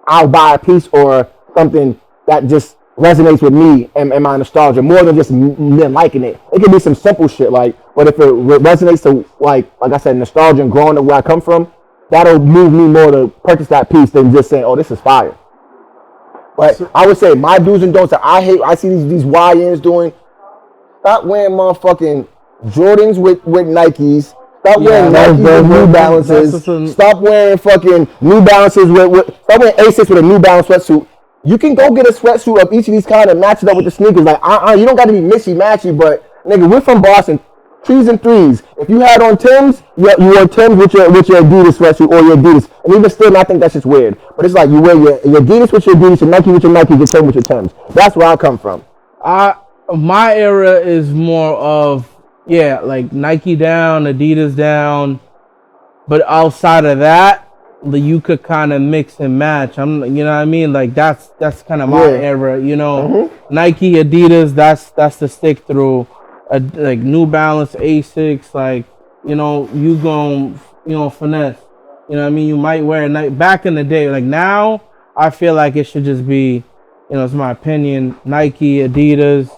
I'll buy a piece or something that just resonates with me and my nostalgia more than just me liking it. It can be some simple shit, like, but if it resonates to, like I said, nostalgia and growing up where I come from, that'll move me more to purchase that piece than just saying, oh, this is fire. But I would say my do's and don'ts that I hate, I see these YNs doing, stop wearing motherfucking Jordans with Nikes. Stop wearing Nikes with New Balances. Stop wearing fucking New Balances stop wearing Asics with a New Balance sweatsuit. You can go get a sweatsuit of each of these kind and match it up with the sneakers. Like, you don't got to be mishy-matchy, but nigga, we're from Boston. 2s and 3s. If you had on Timbs, you wore Timbs with your Adidas sweatsuit or your Adidas. And even still, I think that's just weird. But it's like you wear your Adidas with your Adidas, your Nike with your Nike, your Timbs with your Timbs. That's where I come from. My era is more of, yeah, like Nike down, Adidas down, but outside of that, you could kind of mix and match. You know what I mean? Like that's kind of my era. You know, Nike, Adidas, that's the stick through. Like New Balance, Asics, like you know, you gon' finesse. You know what I mean? You might wear it back in the day. Like now, I feel like it should just be, you know, it's my opinion. Nike, Adidas,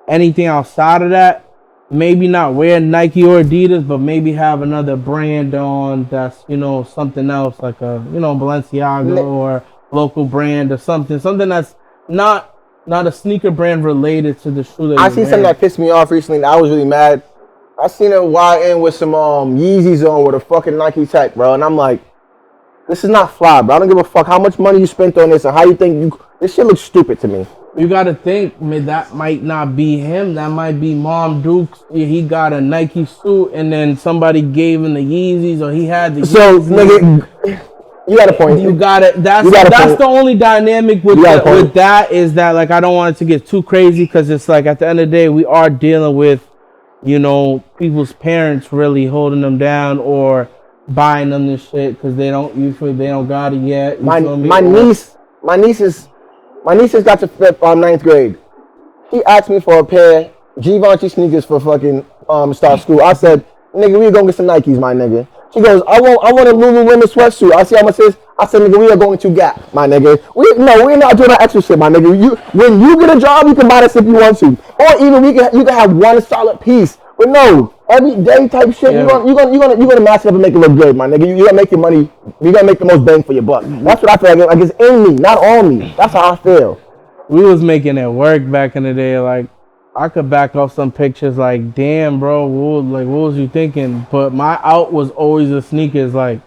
anything outside of that. Maybe not wear Nike or Adidas, but maybe have another brand on that's, you know, something else, like a, you know, Balenciaga or local brand or something that's not a sneaker brand related to the shoe that I seen something that pissed me off recently. I was really mad. I seen a YN with some Yeezys on with a fucking Nike tech, bro, and I'm like, this is not fly, bro. I don't give a fuck how much money you spent on this and how you think this shit looks stupid to me. You gotta think, man, that might not be him. That might be Mom Duke's. He got a Nike suit, and then somebody gave him the Yeezys, or he had the. So, Yeezys. Nigga, you got a point. You got it. That's the only dynamic with that is that, like, I don't want it to get too crazy because it's like at the end of the day we are dealing with, you know, people's parents really holding them down or buying them this shit because they don't got it yet. My niece has got to 9th grade. She asked me for a pair Givenchy sneakers for fucking start school. I said, nigga, we gonna get some Nikes, my nigga. She goes, I want a Lululemon sweatsuit. I see how much it is. I said, nigga, we are going to Gap, my nigga. We're not doing that extra shit, my nigga. When you get a job, you can buy this if you want to. Or even you can have one solid piece. But no, every day type shit, you're gonna match it up and make it look good, my nigga. You gotta make your money. You gotta make the most bang for your buck. That's what I feel like it's in me, not on me. That's how I feel. We was making it work back in the day. Like I could back off some pictures. Like damn, bro, what was you thinking? But my out was always the sneakers. Like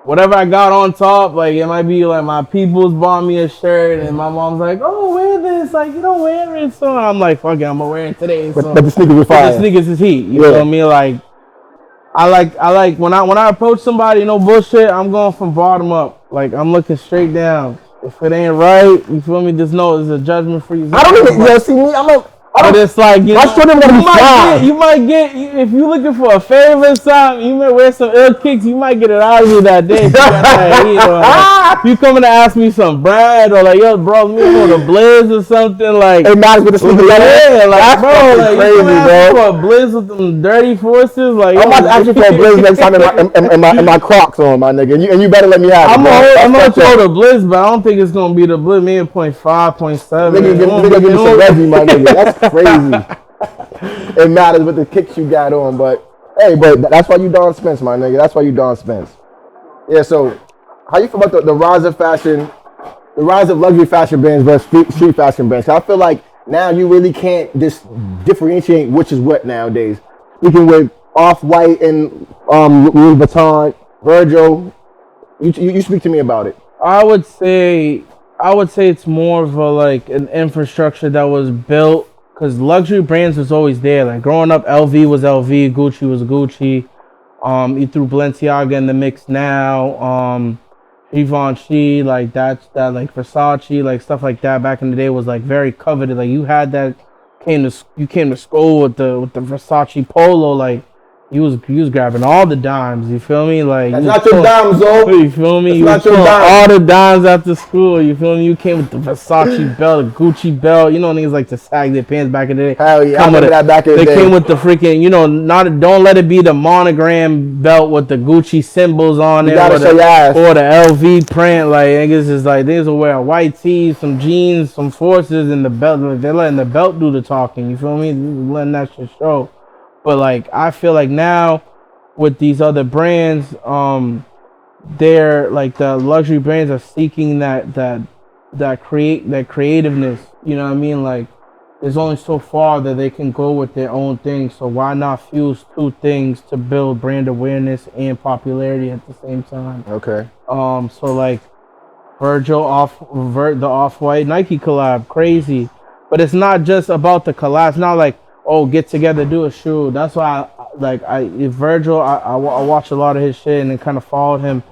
whatever I got on top, like it might be like my peoples bought me a shirt, and my mom's like, "Oh, wear this." Like you don't wear it, so I'm like, "Fuck it, I'm gonna wear it today." So, but the sneakers is fire. The sneakers is heat. You feel me? Like I like when I approach somebody, no bullshit. I'm going from bottom up. Like I'm looking straight down. If it ain't right, you feel me? Just know it's a judgment free zone. I don't even see me. I But it's like, you might get, if you're looking for a favorite song, you might wear some ill kicks, you might get it out of me that day. If you coming to ask me some bread or like, yo, bro, me for the Blizz or something, like. It matters with the sneaker. Yeah, like, bro, like, crazy, you ask for a Blizz with them dirty forces, like. I'm about to ask you for a Blizz next time in my Crocs on, my nigga. And you better let me have it. I'm gonna throw the Blizz, but I don't think it's gonna be the Blizz. Maybe 0.5, 0.7. Nigga, give me some Reggie, my nigga. That's crazy. It matters with the kicks you got on, but hey, but that's why you Don Spence, my nigga. That's why you Don Spence. Yeah. So, how you feel about the rise of fashion, the rise of luxury fashion brands versus street fashion brands? I feel like now you really can't just differentiate which is what nowadays. Speaking with Off-White and Louis Vuitton, Virgil, you speak to me about it. I would say it's more of a like an infrastructure that was built because luxury brands was always there. Like growing up, LV was LV, Gucci was Gucci. You threw Balenciaga in the mix now. Givenchy, like that like Versace, like stuff like that back in the day was like very coveted. Like you had that you came to school with the Versace polo, like. You was grabbing all the dimes, you feel me? Like that's not your dimes, though. You feel me? That's you not your dimes. All the dimes after school, you feel me? You came with the Versace belt, the Gucci belt. You know niggas like to sag their pants back in the day. Hell yeah, I remember that back in the day. They came with the freaking, don't let it be the monogram belt with the Gucci symbols on it, or the LV print. Like niggas is like niggas will wear white tees, some jeans, some forces, and the belt. They're letting the belt do the talking. You feel me? Letting that shit show. But like I feel like now with these other brands, they're like the luxury brands are seeking that creativeness. You know what I mean? Like there's only so far that they can go with their own thing. So why not fuse two things to build brand awareness and popularity at the same time? Okay. So like Virgil the Off-White Nike collab, crazy. But it's not just about the collab. It's not like get together, do a shoe. That's why Virgil, I watched a lot of his shit and then kind of followed him.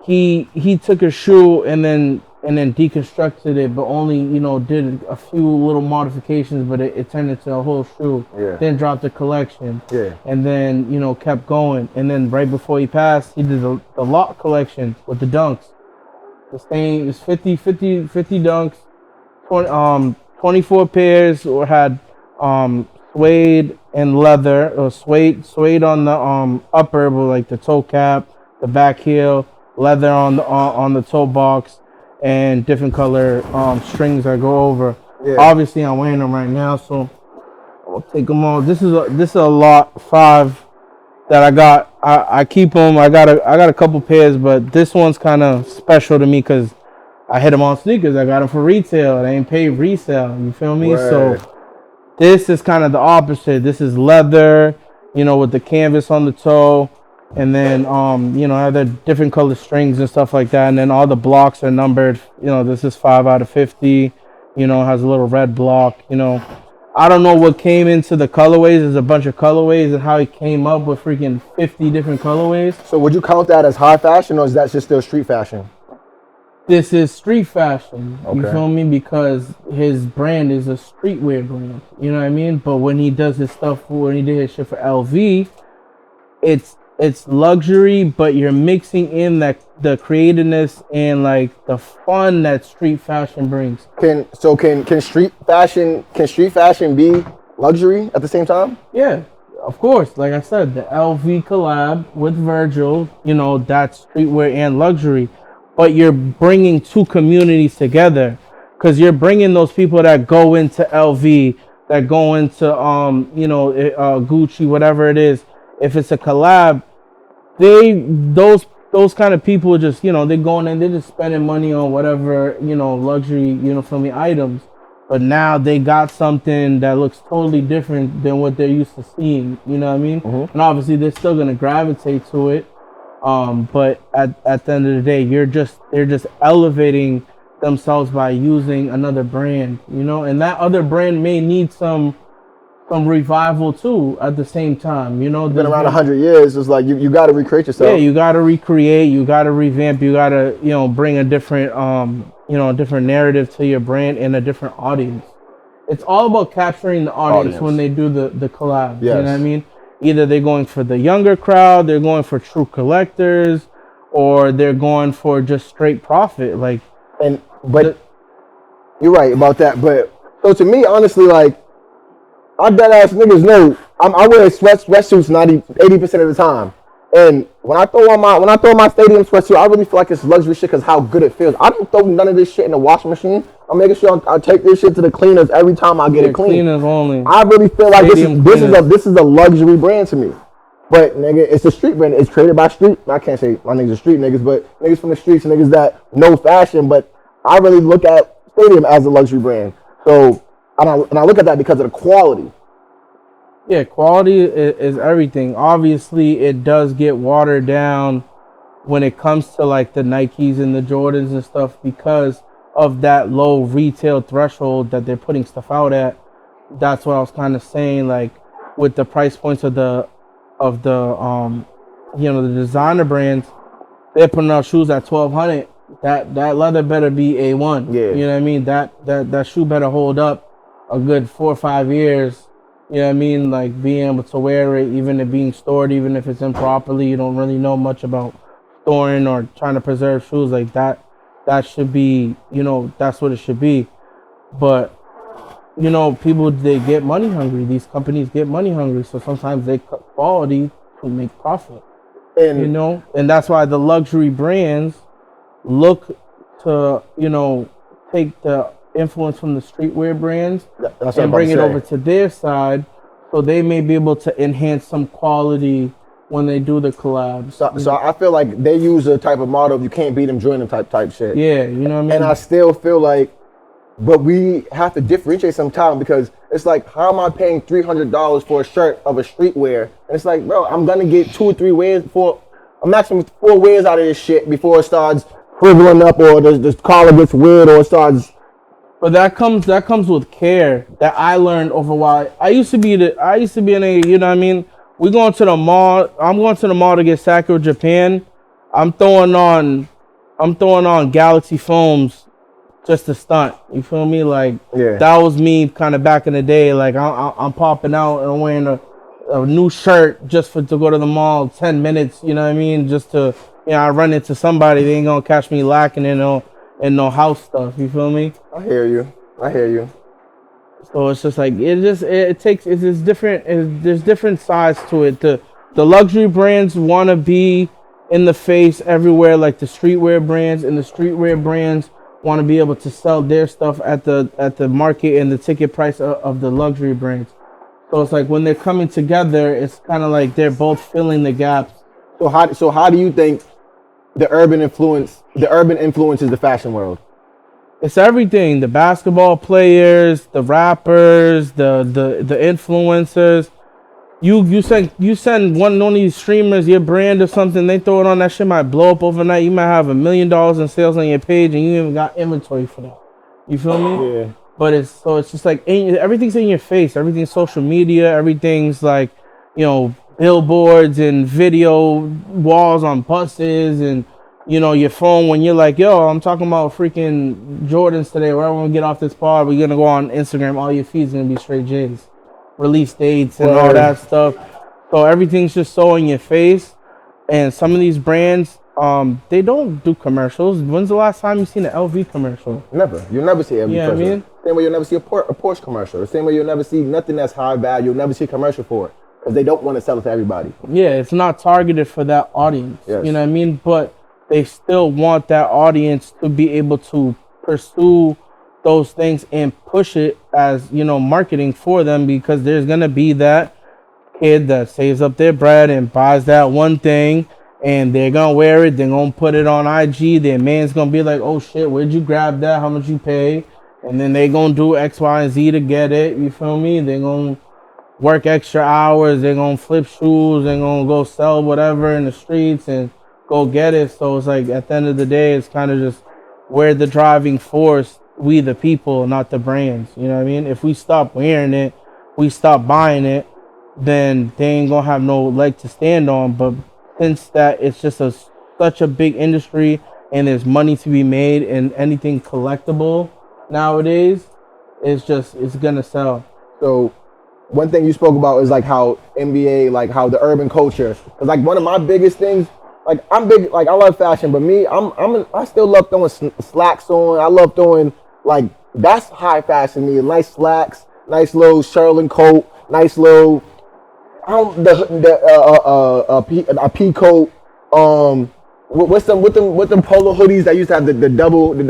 He took a shoe and then deconstructed it, but only did a few little modifications, but it turned into a whole shoe. Yeah. Then dropped the collection. Yeah. And then kept going. And then right before he passed, he did the lot collection with the dunks. The same is 50 dunks. 24 pairs or had suede and leather or suede on the upper with like the toe cap, the back heel, leather on the toe box, and different color strings that go over. Yeah. Obviously I'm wearing them right now, so I'll take them all. This is a lot 5 that I got. I keep them. I got a couple pairs, but this one's kind of special to me because I hit them on sneakers. I got them for retail. They ain't paid resale. You feel me? Word. So this is kind of the opposite. This is leather, with the canvas on the toe, and then other different color strings and stuff like that. And then all the blocks are numbered. This is 5 out of 50. Has a little red block. I don't know what came into the colorways. There's a bunch of colorways and how he came up with freaking 50 different colorways. So would you count that as high fashion, or is that just still street fashion? This is street fashion, okay. You feel me? Because his brand is a streetwear brand, you know what I mean? But when he does his stuff, when he did his shit for LV, it's luxury, but you're mixing in the creativeness and like the fun that street fashion brings. Can street fashion be luxury at the same time? Yeah, of course. Like I said, the LV collab with Virgil, that's streetwear and luxury. But you're bringing two communities together because you're bringing those people that go into LV, that go into Gucci, whatever it is. If it's a collab, those kind of people just they're going in, they're just spending money on whatever luxury items. But now they got something that looks totally different than what they're used to seeing. You know what I mean? Mm-hmm. And obviously they're still gonna gravitate to it. But at the end of the day, they're just elevating themselves by using another brand, and that other brand may need some revival too at the same time. Been around 100 years. It's like you got to recreate yourself. Yeah, you got to recreate. You got to revamp. You got to bring a different different narrative to your brand and a different audience. it's all about capturing the audience when they do the collab. Yes. You know what I mean? Either they're going for the younger crowd, they're going for true collectors, or they're going for just straight profit. Like, but you're right about that. But so to me, honestly, like, I dead ass niggas know I wear sweatsuits 80% of the time. And when I throw on my stadium sweatsuit, I really feel like it's luxury shit because how good it feels. I don't throw none of this shit in the washing machine. I'm making sure I take this shit to the cleaners every time I get it clean. Cleaners only. I really feel like this is a luxury brand to me. But nigga, it's a street brand. It's traded by street. I can't say my niggas are street niggas, but niggas from the streets, niggas that know fashion. But I really look at Stadium as a luxury brand. So and I look at that because of the quality. Yeah, quality is everything. Obviously, it does get watered down when it comes to like the Nikes and the Jordans and stuff because of that low retail threshold that they're putting stuff out at. That's what I was kind of saying, like with the price points of the the designer brands, they're putting out shoes at $1,200. That leather better be A1. Yeah. You know what I mean? That shoe better hold up a good 4 or 5 years. You know what I mean? Like being able to wear it, even it being stored, even if it's improperly, you don't really know much about storing or trying to preserve shoes like that. That should be, that's what it should be. But, people, they get money hungry. These companies get money hungry. So sometimes they cut quality to make profit. And, and that's why the luxury brands look to, take the influence from the streetwear brands and bring it over to their side so they may be able to enhance some quality when they do the collabs. So I feel like they use a type of model, you can't beat them, join them type shit. Yeah, you know what I mean? And I still feel like, but we have to differentiate sometime because it's like, how am I paying $300 for a shirt of a streetwear? And it's like, bro, I'm gonna get 2 or 3 wears for a maximum 4 wears out of this shit before it starts frivoling up or the collar gets weird or it starts. But that comes with care that I learned over a while. I used to be in a, you know what I mean? We going to the mall. I'm going to the mall to get Sakura Japan. I'm throwing on Galaxy foams just to stunt. You feel me? Like that was me kind of back in the day. Like I'm popping out and wearing a new shirt just to go to the mall 10 minutes. You know what I mean? Just to I run into somebody, they ain't gonna catch me lacking in no house stuff. You feel me? I hear you. So it's just like there's different sides to it. The luxury brands want to be in the face everywhere, like the streetwear brands, and the streetwear brands want to be able to sell their stuff at the market and the ticket price of the luxury brands. So it's like when they're coming together, it's kind of like they're both filling the gaps. So how do you think the urban influences the fashion world? It's everything. The basketball players, the rappers, the influencers. You send one of these streamers your brand or something, they throw it on, that shit might blow up overnight. You might have $1 million in sales on your page and you even got inventory for that. You feel me? Yeah. But it's just like everything's in your face. Everything's social media. Everything's like, billboards and video walls on buses and your phone when you're like, yo, I'm talking about freaking Jordans today. Right when we get off this pod, we're gonna go on Instagram. All your feeds gonna be straight J's, release dates and all that stuff. So everything's just so in your face. And some of these brands, they don't do commercials. When's the last time you seen an LV commercial? Never. You'll never see LV commercial. I mean? Same way you'll never see a Porsche commercial. The same way you'll never see nothing that's high value. You'll never see a commercial for it because they don't want to sell it to everybody. Yeah, it's not targeted for that audience. Yes. You know what I mean? But they still want that audience to be able to pursue those things and push it as, marketing for them, because there's going to be that kid that saves up their bread and buys that one thing and they're going to wear it. They're going to put it on IG. Their man's going to be like, oh shit, where'd you grab that? How much you pay? And then they're going to do X, Y, and Z to get it. You feel me? They're going to work extra hours. They're going to flip shoes. They're going to go sell whatever in the streets and go get it. So it's like at the end of the day, it's kind of just we're the driving force, we the people, not the brands. You know what I mean? If we stop wearing it, we stop buying it, then they ain't gonna have no leg to stand on. But since that it's just such a big industry and there's money to be made in anything collectible nowadays, it's gonna sell. So one thing you spoke about is like how NBA, like how the urban culture. Cause like one of my biggest things, like I'm big, like I love fashion, but me, I still love throwing slacks on. I love throwing like that's high fashion. Me, nice slacks, nice little Sherlin coat, nice little a pea coat. With them polo hoodies that used to have the double The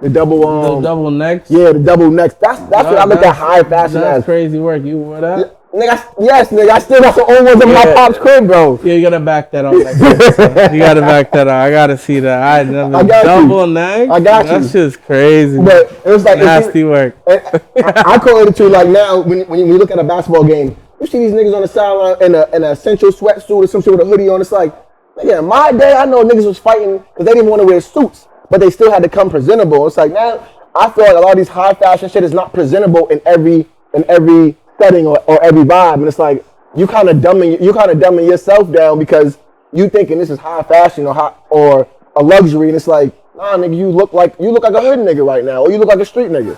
double necks. Yeah, the double necks. That's what I look at high fashion That's as. crazy work. You wore that? Nigga, I still got some old ones in my pop's crib, bro. Yeah, you gotta back that up. You gotta back that up. I gotta see that. I never double neck. I got you. That's just crazy. But it was like nasty work. I correlate it to like now when you look at a basketball game, you see these niggas on the sideline in a essential sweatsuit or some shit with a hoodie on. It's like, nigga, in my day, I know niggas was fighting because they didn't want to wear suits, but they still had to come presentable. It's like now I feel like a lot of these high fashion shit is not presentable in every setting or every vibe, and it's like you kind of dumbing yourself down because you thinking this is high fashion or a luxury, and it's like, nah, nigga, you look like a hood nigga right now, or you look like a street nigga.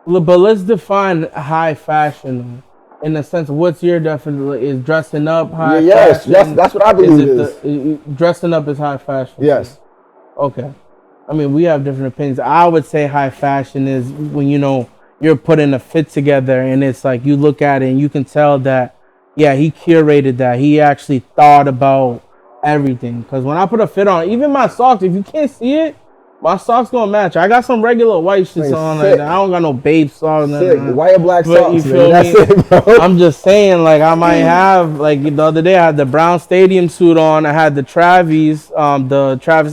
But let's define high fashion in the sense of what's your definition? Is dressing up high fashion? Yes, that's what I believe is. Dressing up is high fashion. Yes. Okay. I mean, we have different opinions. I would say high fashion is when you're putting a fit together and it's like you look at it and you can tell that, yeah, he curated that. He actually thought about everything. Because when I put a fit on, even my socks, if you can't see it, my socks gonna match. I got some regular white shits on. Like, I don't got no babe socks. White or black socks. You feel me? It, bro. I'm just saying, like, I might have, like, the other day I had the brown stadium suit on. I had the Travis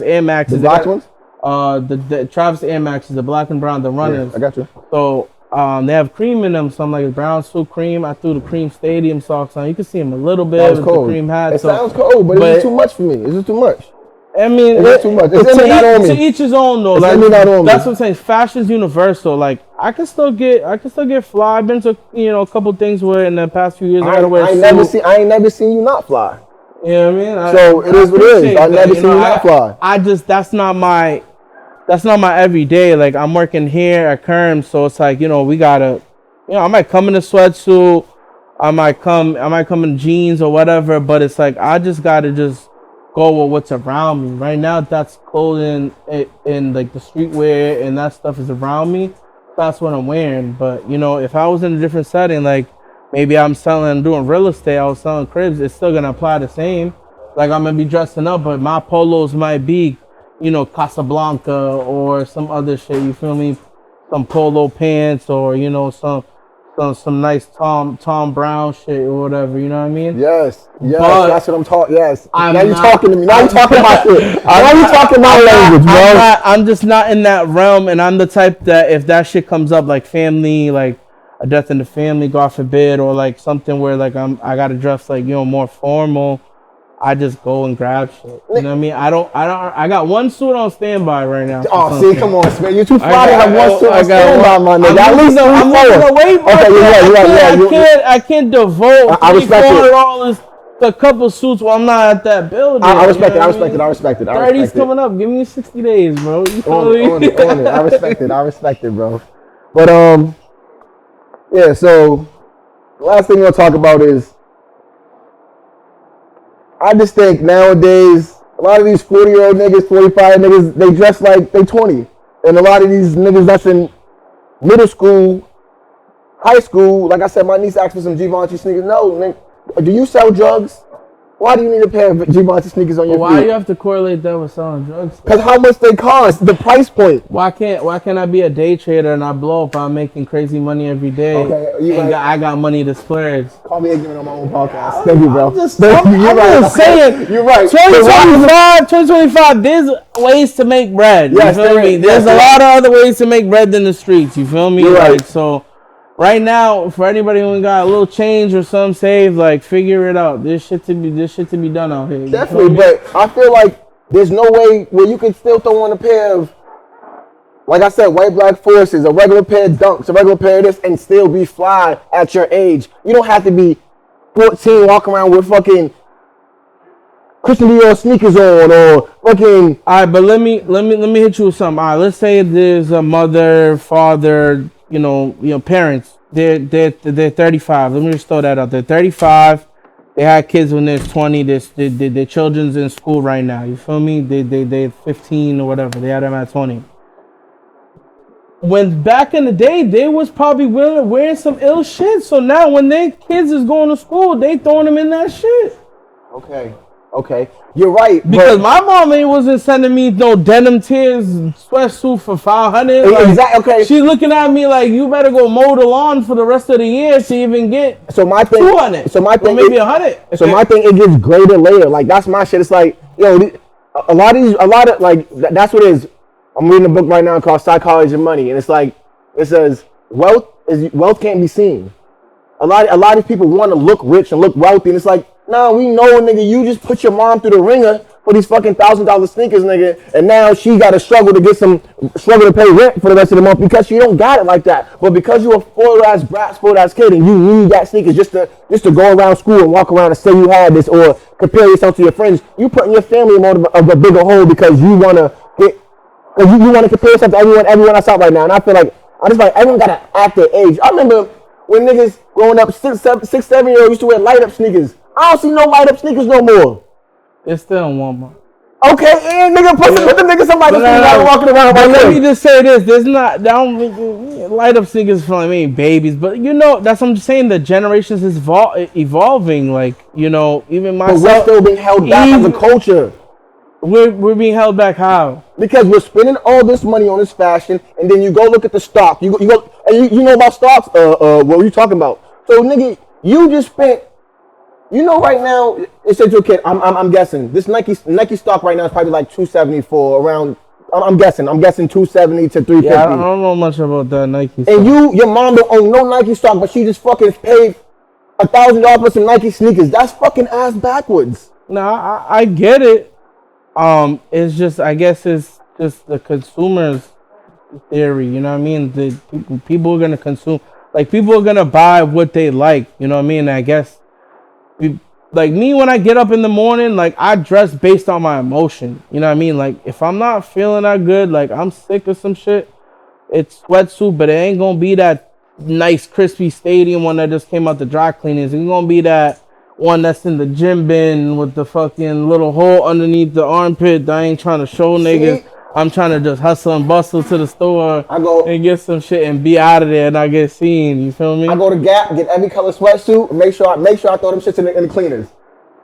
Air Maxes. The black ones? The Travis Air Maxes, the black and brown, the runners. Yeah, I got you. So, they have cream in them, so I'm like, brown suit cream. I threw the cream stadium socks on. You can see them a little bit with the cream hat. It sounds cold, but it's too much for me. Is it too much? I mean, it's too much. It's not on me. To each his own, though. Like, not on me. That's what I'm saying. Fashion's universal. Like, I can still get fly. I've been to a couple things where in the past few years I gotta wear a suit. I ain't never seen you not fly. You know what I mean? So it is what it is. I never seen you not fly. That's not my everyday. Like, I'm working here at Kerms, so it's like, we gotta, I might come in a sweatsuit, I might come in jeans or whatever, but it's like I just gotta go with what's around me. Right now, that's clothing in like the streetwear and that stuff is around me. That's what I'm wearing. But if I was in a different setting, like maybe I'm doing real estate, I was selling cribs, it's still gonna apply the same. Like I'm gonna be dressing up, but my polos might be, Casablanca or some other shit. You feel me? Some polo pants or some nice Tom Brown shit or whatever, you know what I mean? Yes, but that's what I'm talking. Yes. Now you're talking to me. Now you're talking my shit. Now you're talking my language, bro. I'm just not in that realm, and I'm the type that if that shit comes up, like family, like a death in the family, God forbid, or like something where like I gotta dress like more formal, I just go and grab shit. You know what I mean? I got one suit on standby right now. Oh, see, come on, Spence. You're too fly to have one suit on standby, my nigga. At least I'm losing the weight, bro. Okay, I can't devote $300 to a couple suits while I'm not at that building. I respect it. 30's coming up. Give me 60 days, bro. You feel me? On it. I respect it, bro. But yeah. So the last thing we'll talk about is, I just think nowadays, a lot of these 40-year-old niggas, 45 niggas, they dress like they 20. And a lot of these niggas that's in middle school, high school, like I said, my niece asked for some Givenchy sneakers. No, nigga, do you sell drugs? Why do you need a pair of Givenchy sneakers on your feet? Why do you have to correlate that with selling drugs? Because how much they cost, the price point. Why can't I be a day trader and I blow up by making crazy money every day? Okay, I got money to splurge. Call me ignorant on my own podcast. Thank you, bro. I'm just saying. You're right. 2025, there's ways to make bread. You feel me? There's a lot of other ways to make bread than the streets. You feel me? You're right. So right now, for anybody who got a little change or some saved, like figure it out. There's shit to be done out here. Definitely, but I feel like there's no way where you can still throw on a pair of, like I said, white black forces, a regular pair of dunks, a regular pair of this, and still be fly at your age. You don't have to be 14 walking around with fucking Christian Dior sneakers on or fucking. All right, but let me hit you with something. All right, let's say there's a mother, father, parents. They're 35. Let me just throw that out. They're 35. They had kids when they're 20. Their children's in school right now. You feel me? They're 15 or whatever. They had them at 20. When back in the day, they was probably wearing some ill shit. So now when their kids is going to school, they throwing them in that shit. Okay, you're right. Because my mom wasn't sending me no denim tears sweatsuit for $500. Like, exactly. Okay. She's looking at me like, you better go mow the lawn for the rest of the year to even get so my thing, $200. So my thing, or maybe $100. So my thing, it gets greater later. Like that's my shit. It's like, a lot of like that's what it is. I'm reading a book right now called Psychology of Money, and it's like it says wealth can't be seen. A lot of people want to look rich and look wealthy, and it's like, nah, we know, nigga, you just put your mom through the ringer for these fucking $1,000 sneakers, nigga, and now she got to struggle to pay rent for the rest of the month because she don't got it like that. But because you a spoiled ass kid, and you need that sneakers just to go around school and walk around and say you had this or compare yourself to your friends, you putting your family in more of a bigger hole because you want to you want to compare yourself to everyone else out right now. And I feel like everyone got to act their age. I remember when niggas growing up, 6, 7-year-olds used to wear light up sneakers. I don't see no light up sneakers no more. It's still in Walmart. Okay, and nigga, put the niggas some light up sneakers walking around. But let me just say this: light up sneakers for me, babies. But that's what I'm just saying. The generations is evolving. Like even myself. But we're still being held back as a culture. We're being held back how? Because we're spending all this money on this fashion, and then you go look at the stock. You go, and you know about stocks. What were you talking about? So nigga, you just spent. Right now, it said to a kid, I'm guessing this Nike stock right now is probably like 274 around. I'm guessing 270 to 350. Yeah, I don't know much about that Nike stock. And your mom don't own no Nike stock, but she just fucking paid $1,000 for some Nike sneakers. That's fucking ass backwards. No, I get it. It's just, I guess it's just the consumer's theory. You know what I mean? The people are gonna consume, like people are gonna buy what they like. You know what I mean? I guess. Like me, when I get up in the morning, like I dress based on my emotion. You know what I mean? Like if I'm not feeling that good, like I'm sick of some shit, it's sweatsuit, but it ain't gonna be that nice crispy stadium one that just came out the dry cleaners. It's gonna be that one that's in the gym bin with the fucking little hole underneath the armpit that I ain't trying to show niggas. I'm trying to just hustle and bustle to the store and get some shit and be out of there and not get seen. You feel me? I go to Gap, get every color sweatsuit, and make sure I throw them shits in the cleaners.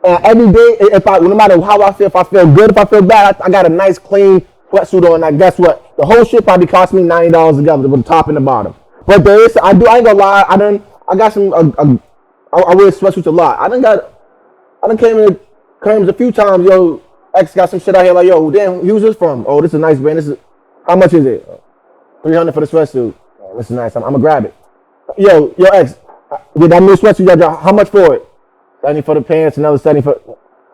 And every day, no matter how I feel, if I feel good, if I feel bad, I got a nice clean sweatsuit on. Like guess what? The whole shit probably cost me $90 together with the top and the bottom. But there is, I ain't gonna lie. I got some. I wear sweatsuits a lot. I done came in Kerms a few times, yo. X got some shit out here like, yo, damn, who's this from? Oh, this is a nice brand. How much is it? $300 for the sweatsuit. Oh, this is nice. I'm gonna grab it. Yo, X, with that new sweatsuit you got, how much for it? 70 for the pants, another 70 for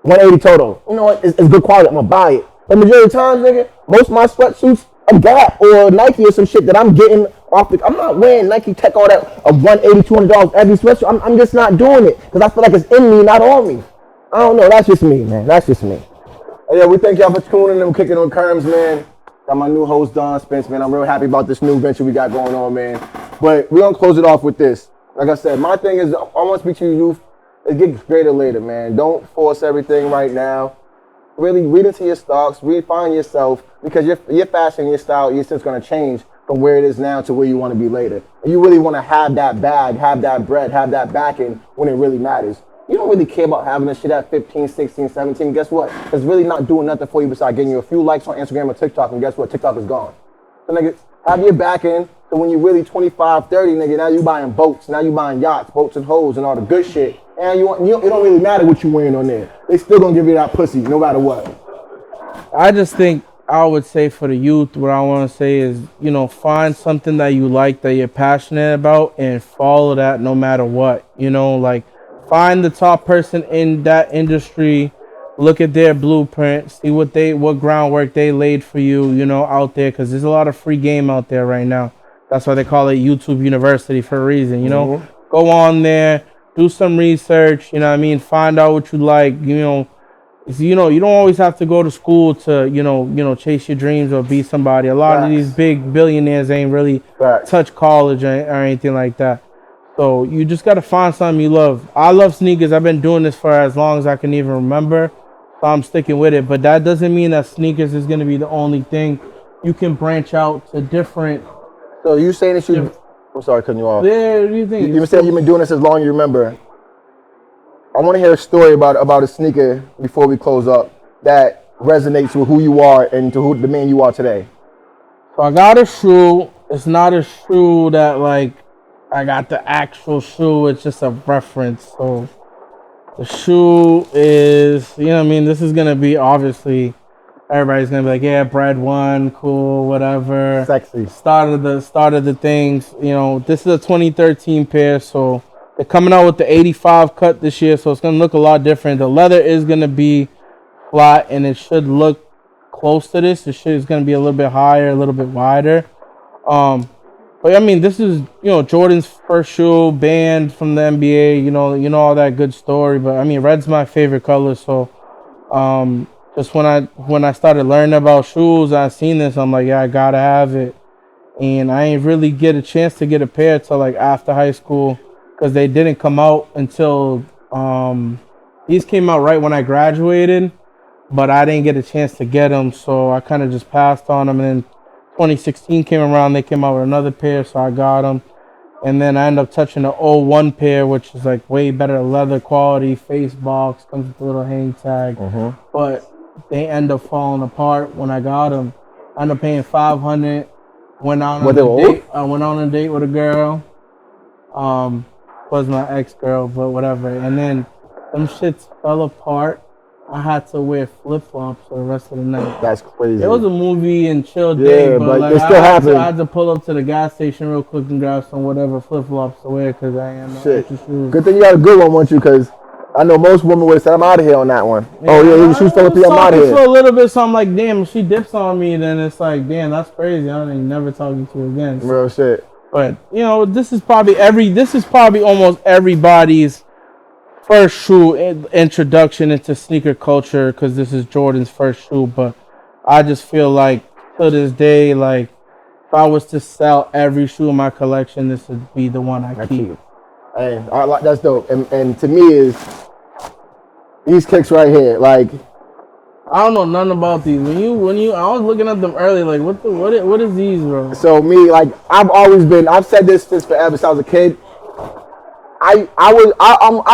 180 total. You know what? It's good quality. I'm gonna buy it. The majority of times, nigga, most of my sweatsuits are Gap or Nike or some shit that I'm getting off the. I'm not wearing Nike Tech all that of $180, $200 every sweatsuit. I'm just not doing it because I feel like it's in me, not on me. I don't know. That's just me, man. That's just me. Yeah, we thank y'all for tuning in and kicking on Kerms, man. Got my new host, Don Spence, man. I'm real happy about this new venture we got going on, man. But we're going to close it off with this. Like I said, my thing is, I want to speak to you youth. It gets greater later, man. Don't force everything right now. Really read into your stocks, refine yourself, because your fashion, your style, your stuff's going to change from where it is now to where you want to be later. And you really want to have that bag, have that bread, have that backing when it really matters. You don't really care about having this shit at 15, 16, 17. Guess what? It's really not doing nothing for you besides getting you a few likes on Instagram or TikTok, and guess what? TikTok is gone. So, nigga, have your back in, so when you're really 25, 30, nigga, now you buying boats, now you buying yachts, boats and hoes, and all the good shit. And it don't really matter what you wearing on there. They still gonna give you that pussy, no matter what. I just think I would say for the youth, what I want to say is, find something that you like, that you're passionate about, and follow that no matter what. Like, find the top person in that industry, look at their blueprint, see what groundwork they laid for you, out there, because there's a lot of free game out there right now. That's why they call it YouTube University for a reason, Mm-hmm. Go on there, do some research, find out what you like, is, you know, you don't always have to go to school to, chase your dreams or be somebody. A lot of these big billionaires ain't really touch college or anything like that. So you just got to find something you love. I love sneakers. I've been doing this for as long as I can even remember. So I'm sticking with it. But that doesn't mean that sneakers is going to be the only thing. You can branch out to different. So you saying that you... I'm sorry, cutting you off. Yeah, what do you think? You been saying you've been doing this as long as you remember. I want to hear a story about a sneaker before we close up that resonates with who you are and to who the man you are today. So I got a shoe. It's not a shoe that like I got the actual shoe. It's just a reference. So the shoe is, you know what I mean? This is going to be obviously, everybody's going to be like, yeah, bread one, cool, whatever. Sexy. Start of the things. You know, this is a 2013 pair. So they're coming out with the 85 cut this year. So it's going to look a lot different. The leather is going to be flat and it should look close to this. The shit is going to be a little bit higher, a little bit wider. But I mean, this is, Jordan's first shoe, banned from the NBA, you know all that good story. But I mean, red's my favorite color. So just when I started learning about shoes, I seen this, I'm like, yeah, I gotta have it. And I ain't really get a chance to get a pair till like after high school, because they didn't come out until these came out right when I graduated, but I didn't get a chance to get them, so I kind of just passed on them. And then 2016 came around, they came out with another pair, so I got them. And then I ended up touching the 01 pair, which is like way better leather quality, face box, comes with a little hang tag. But they end up falling apart when I got them. I ended up paying $500. Went on a date with a girl. Was my ex-girl, but whatever. And then them shits fell apart. I had to wear flip-flops for the rest of the night. That's crazy. It was a movie and chill day, but like, it still happened. I had to pull up to the gas station real quick and grab some whatever flip-flops to wear because I am extra shoes. Good thing you got a good one, won't you? Because I know most women would have said, I'm out of here on that one. Yeah, your shoes fell apart, I'm out of here. For a little bit, so I'm like, damn, if she dips on me, then it's like, damn, that's crazy. I ain't never talking to her again. So. Real shit. But, this is probably almost everybody's first shoe introduction into sneaker culture, because this is Jordan's first shoe. But I just feel like to this day, like if I was to sell every shoe in my collection, this would be the one I keep. Hey, that's dope. And to me is these kicks right here. Like, I don't know nothing about these. When you I was looking at them earlier, like what is these, bro? So me, like, I've said this since forever, since I was a kid. I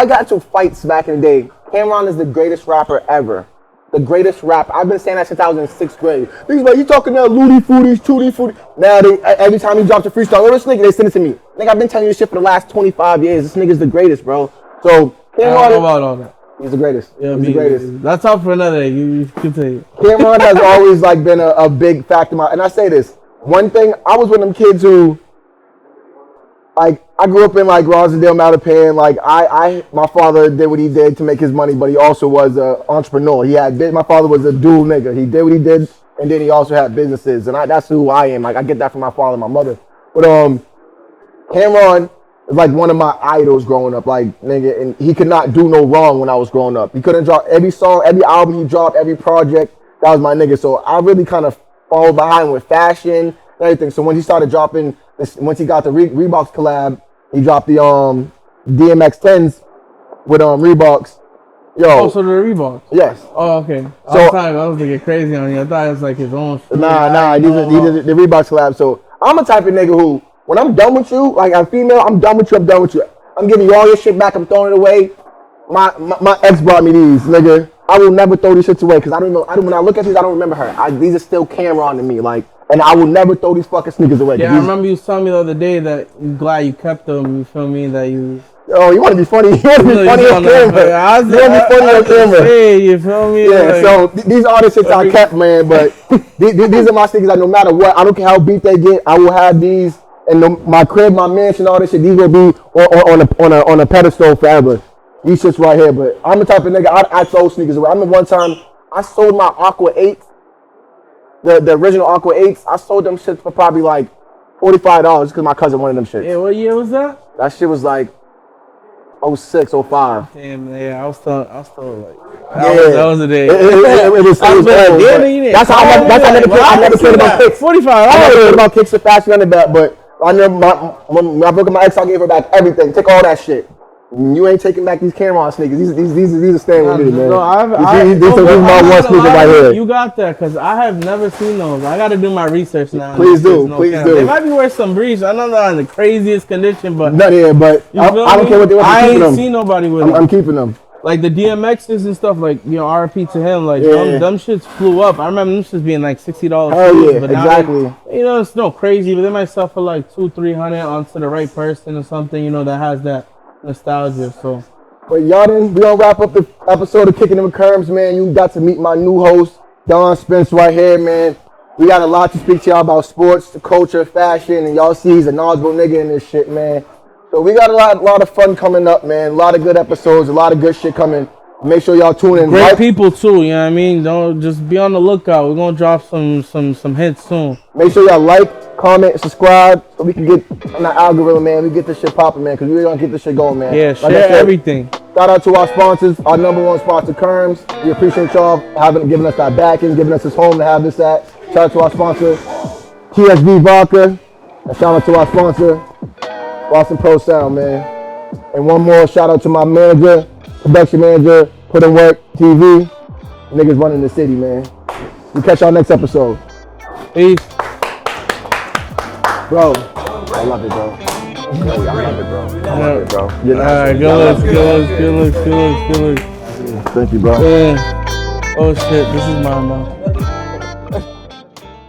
got into fights back in the day. Cameron is the greatest rapper ever. The greatest rapper. I've been saying that since I was in 6th grade. These like, you talking that Looty Footies, Tootie Footie. Now every time he drops a freestyle, this nigga, they send it to me. Nigga, I've been telling you this shit for the last 25 years. This nigga's the greatest, bro. So Cameron, I don't know about all that. He's the greatest. Yeah, he's the greatest. That's up for another day. You continue. Cameron has always like been a big factor. And I say this. One thing, I was one of them kids who, like, I grew up in like Rosendale, Mattapan. Like my father did what he did to make his money, but he also was an entrepreneur. My father was a dual nigga. He did what he did, and then he also had businesses. And that's who I am. Like, I get that from my father and my mother. But Cameron is like one of my idols growing up. Like, nigga, and he could not do no wrong when I was growing up. He couldn't drop every song, every album he dropped, every project. That was my nigga. So I really kind of followed behind with fashion and everything. So when he started dropping, once he got the Reeboks collab, he dropped the DMX 10s with Reeboks. Yo. Oh, so the Reeboks? Yes. Oh, okay. So, I was thinking crazy on you. I thought it was like his own shit. Nah, these are the Reeboks collab. So I'm a type of nigga who, when I'm done with you, like I'm female, I'm done with you, I'm done with you. I'm giving you all your shit back, I'm throwing it away. My ex brought me these, nigga. I will never throw these shits away, because when I look at these, I don't remember her. These are still Cameron to me, like, and I will never throw these fucking sneakers away. Yeah, I remember you telling me the other day that you're glad you kept them, you feel me, that you... Oh, you want to be funny? You want to be funny on camera? You want to be funny on camera? Hey, you feel me? Yeah, like, so these are the shits I kept, man, but these are my sneakers that no matter what, I don't care how beat they get, I will have these in my crib, my mansion, all this shit. These will be on a pedestal forever. These shits right here, but I'm the type of nigga, I throw sneakers away. I remember one time, I sold my Aqua 8s, the original Aqua 8s, I sold them shits for probably like $45 because my cousin wanted them shits. Yeah, what year was that? That shit was like 06, 05. Damn, yeah, I was still like, Yeah. that was the day. It was I was like, old, damn, but you didn't that's how I never cared about kicks. 45. I never cared about kicks or fashion under that, but I never, when I broke up my ex, I gave her back everything. Take all that shit. You ain't taking back these Kerms sneakers. These are staying with me, man. These are my one sneaker right here. You got that, because I have never seen those. I got to do my research now. Please do. They might be wearing some briefs. I know they're in the craziest condition, but I don't care what they want. I ain't seen nobody with them. I'm keeping them. Like the DMXs and stuff, like, you know, RP to him, like, Yeah. them shits flew up. I remember them shits being like $60. Hell yeah, but exactly. Now you know, it's no crazy, but they might sell for like $200-300 onto the right person or something, you know, that has that nostalgia. So, but y'all we gonna wrap up the episode of Kicking It with Kerms, man. You got to meet my new host, Don Spence, right here, man. We got a lot to speak to y'all about sports, the culture, fashion, and y'all see he's a knowledgeable nigga in this shit, man. So we got a lot of fun coming up, man. A lot of good episodes, a lot of good shit coming. Make sure y'all tune in. Great people too, you know what I mean? Don't just be on the lookout. We're gonna drop some hits soon. Make sure y'all like, comment, subscribe, so we can get on that algorithm, man. We get this shit popping, man, because we gonna get this shit going, man. Yeah, share everything. Shout out to our sponsors, our number one sponsor, Kerms. We appreciate y'all giving us that backing, giving us this home to have this at. Shout out to our sponsor, TSB Vodka. And shout out to our sponsor, Boston Pro Sound, man. And one more shout out to my manager, production manager, Put in Work TV. Niggas running the city, man. We catch y'all next episode. Peace. Bro, I love it, bro. I love it, bro. I love it, bro. Alright, good looks. Thank you, bro. Yeah. Oh shit, this is mine now.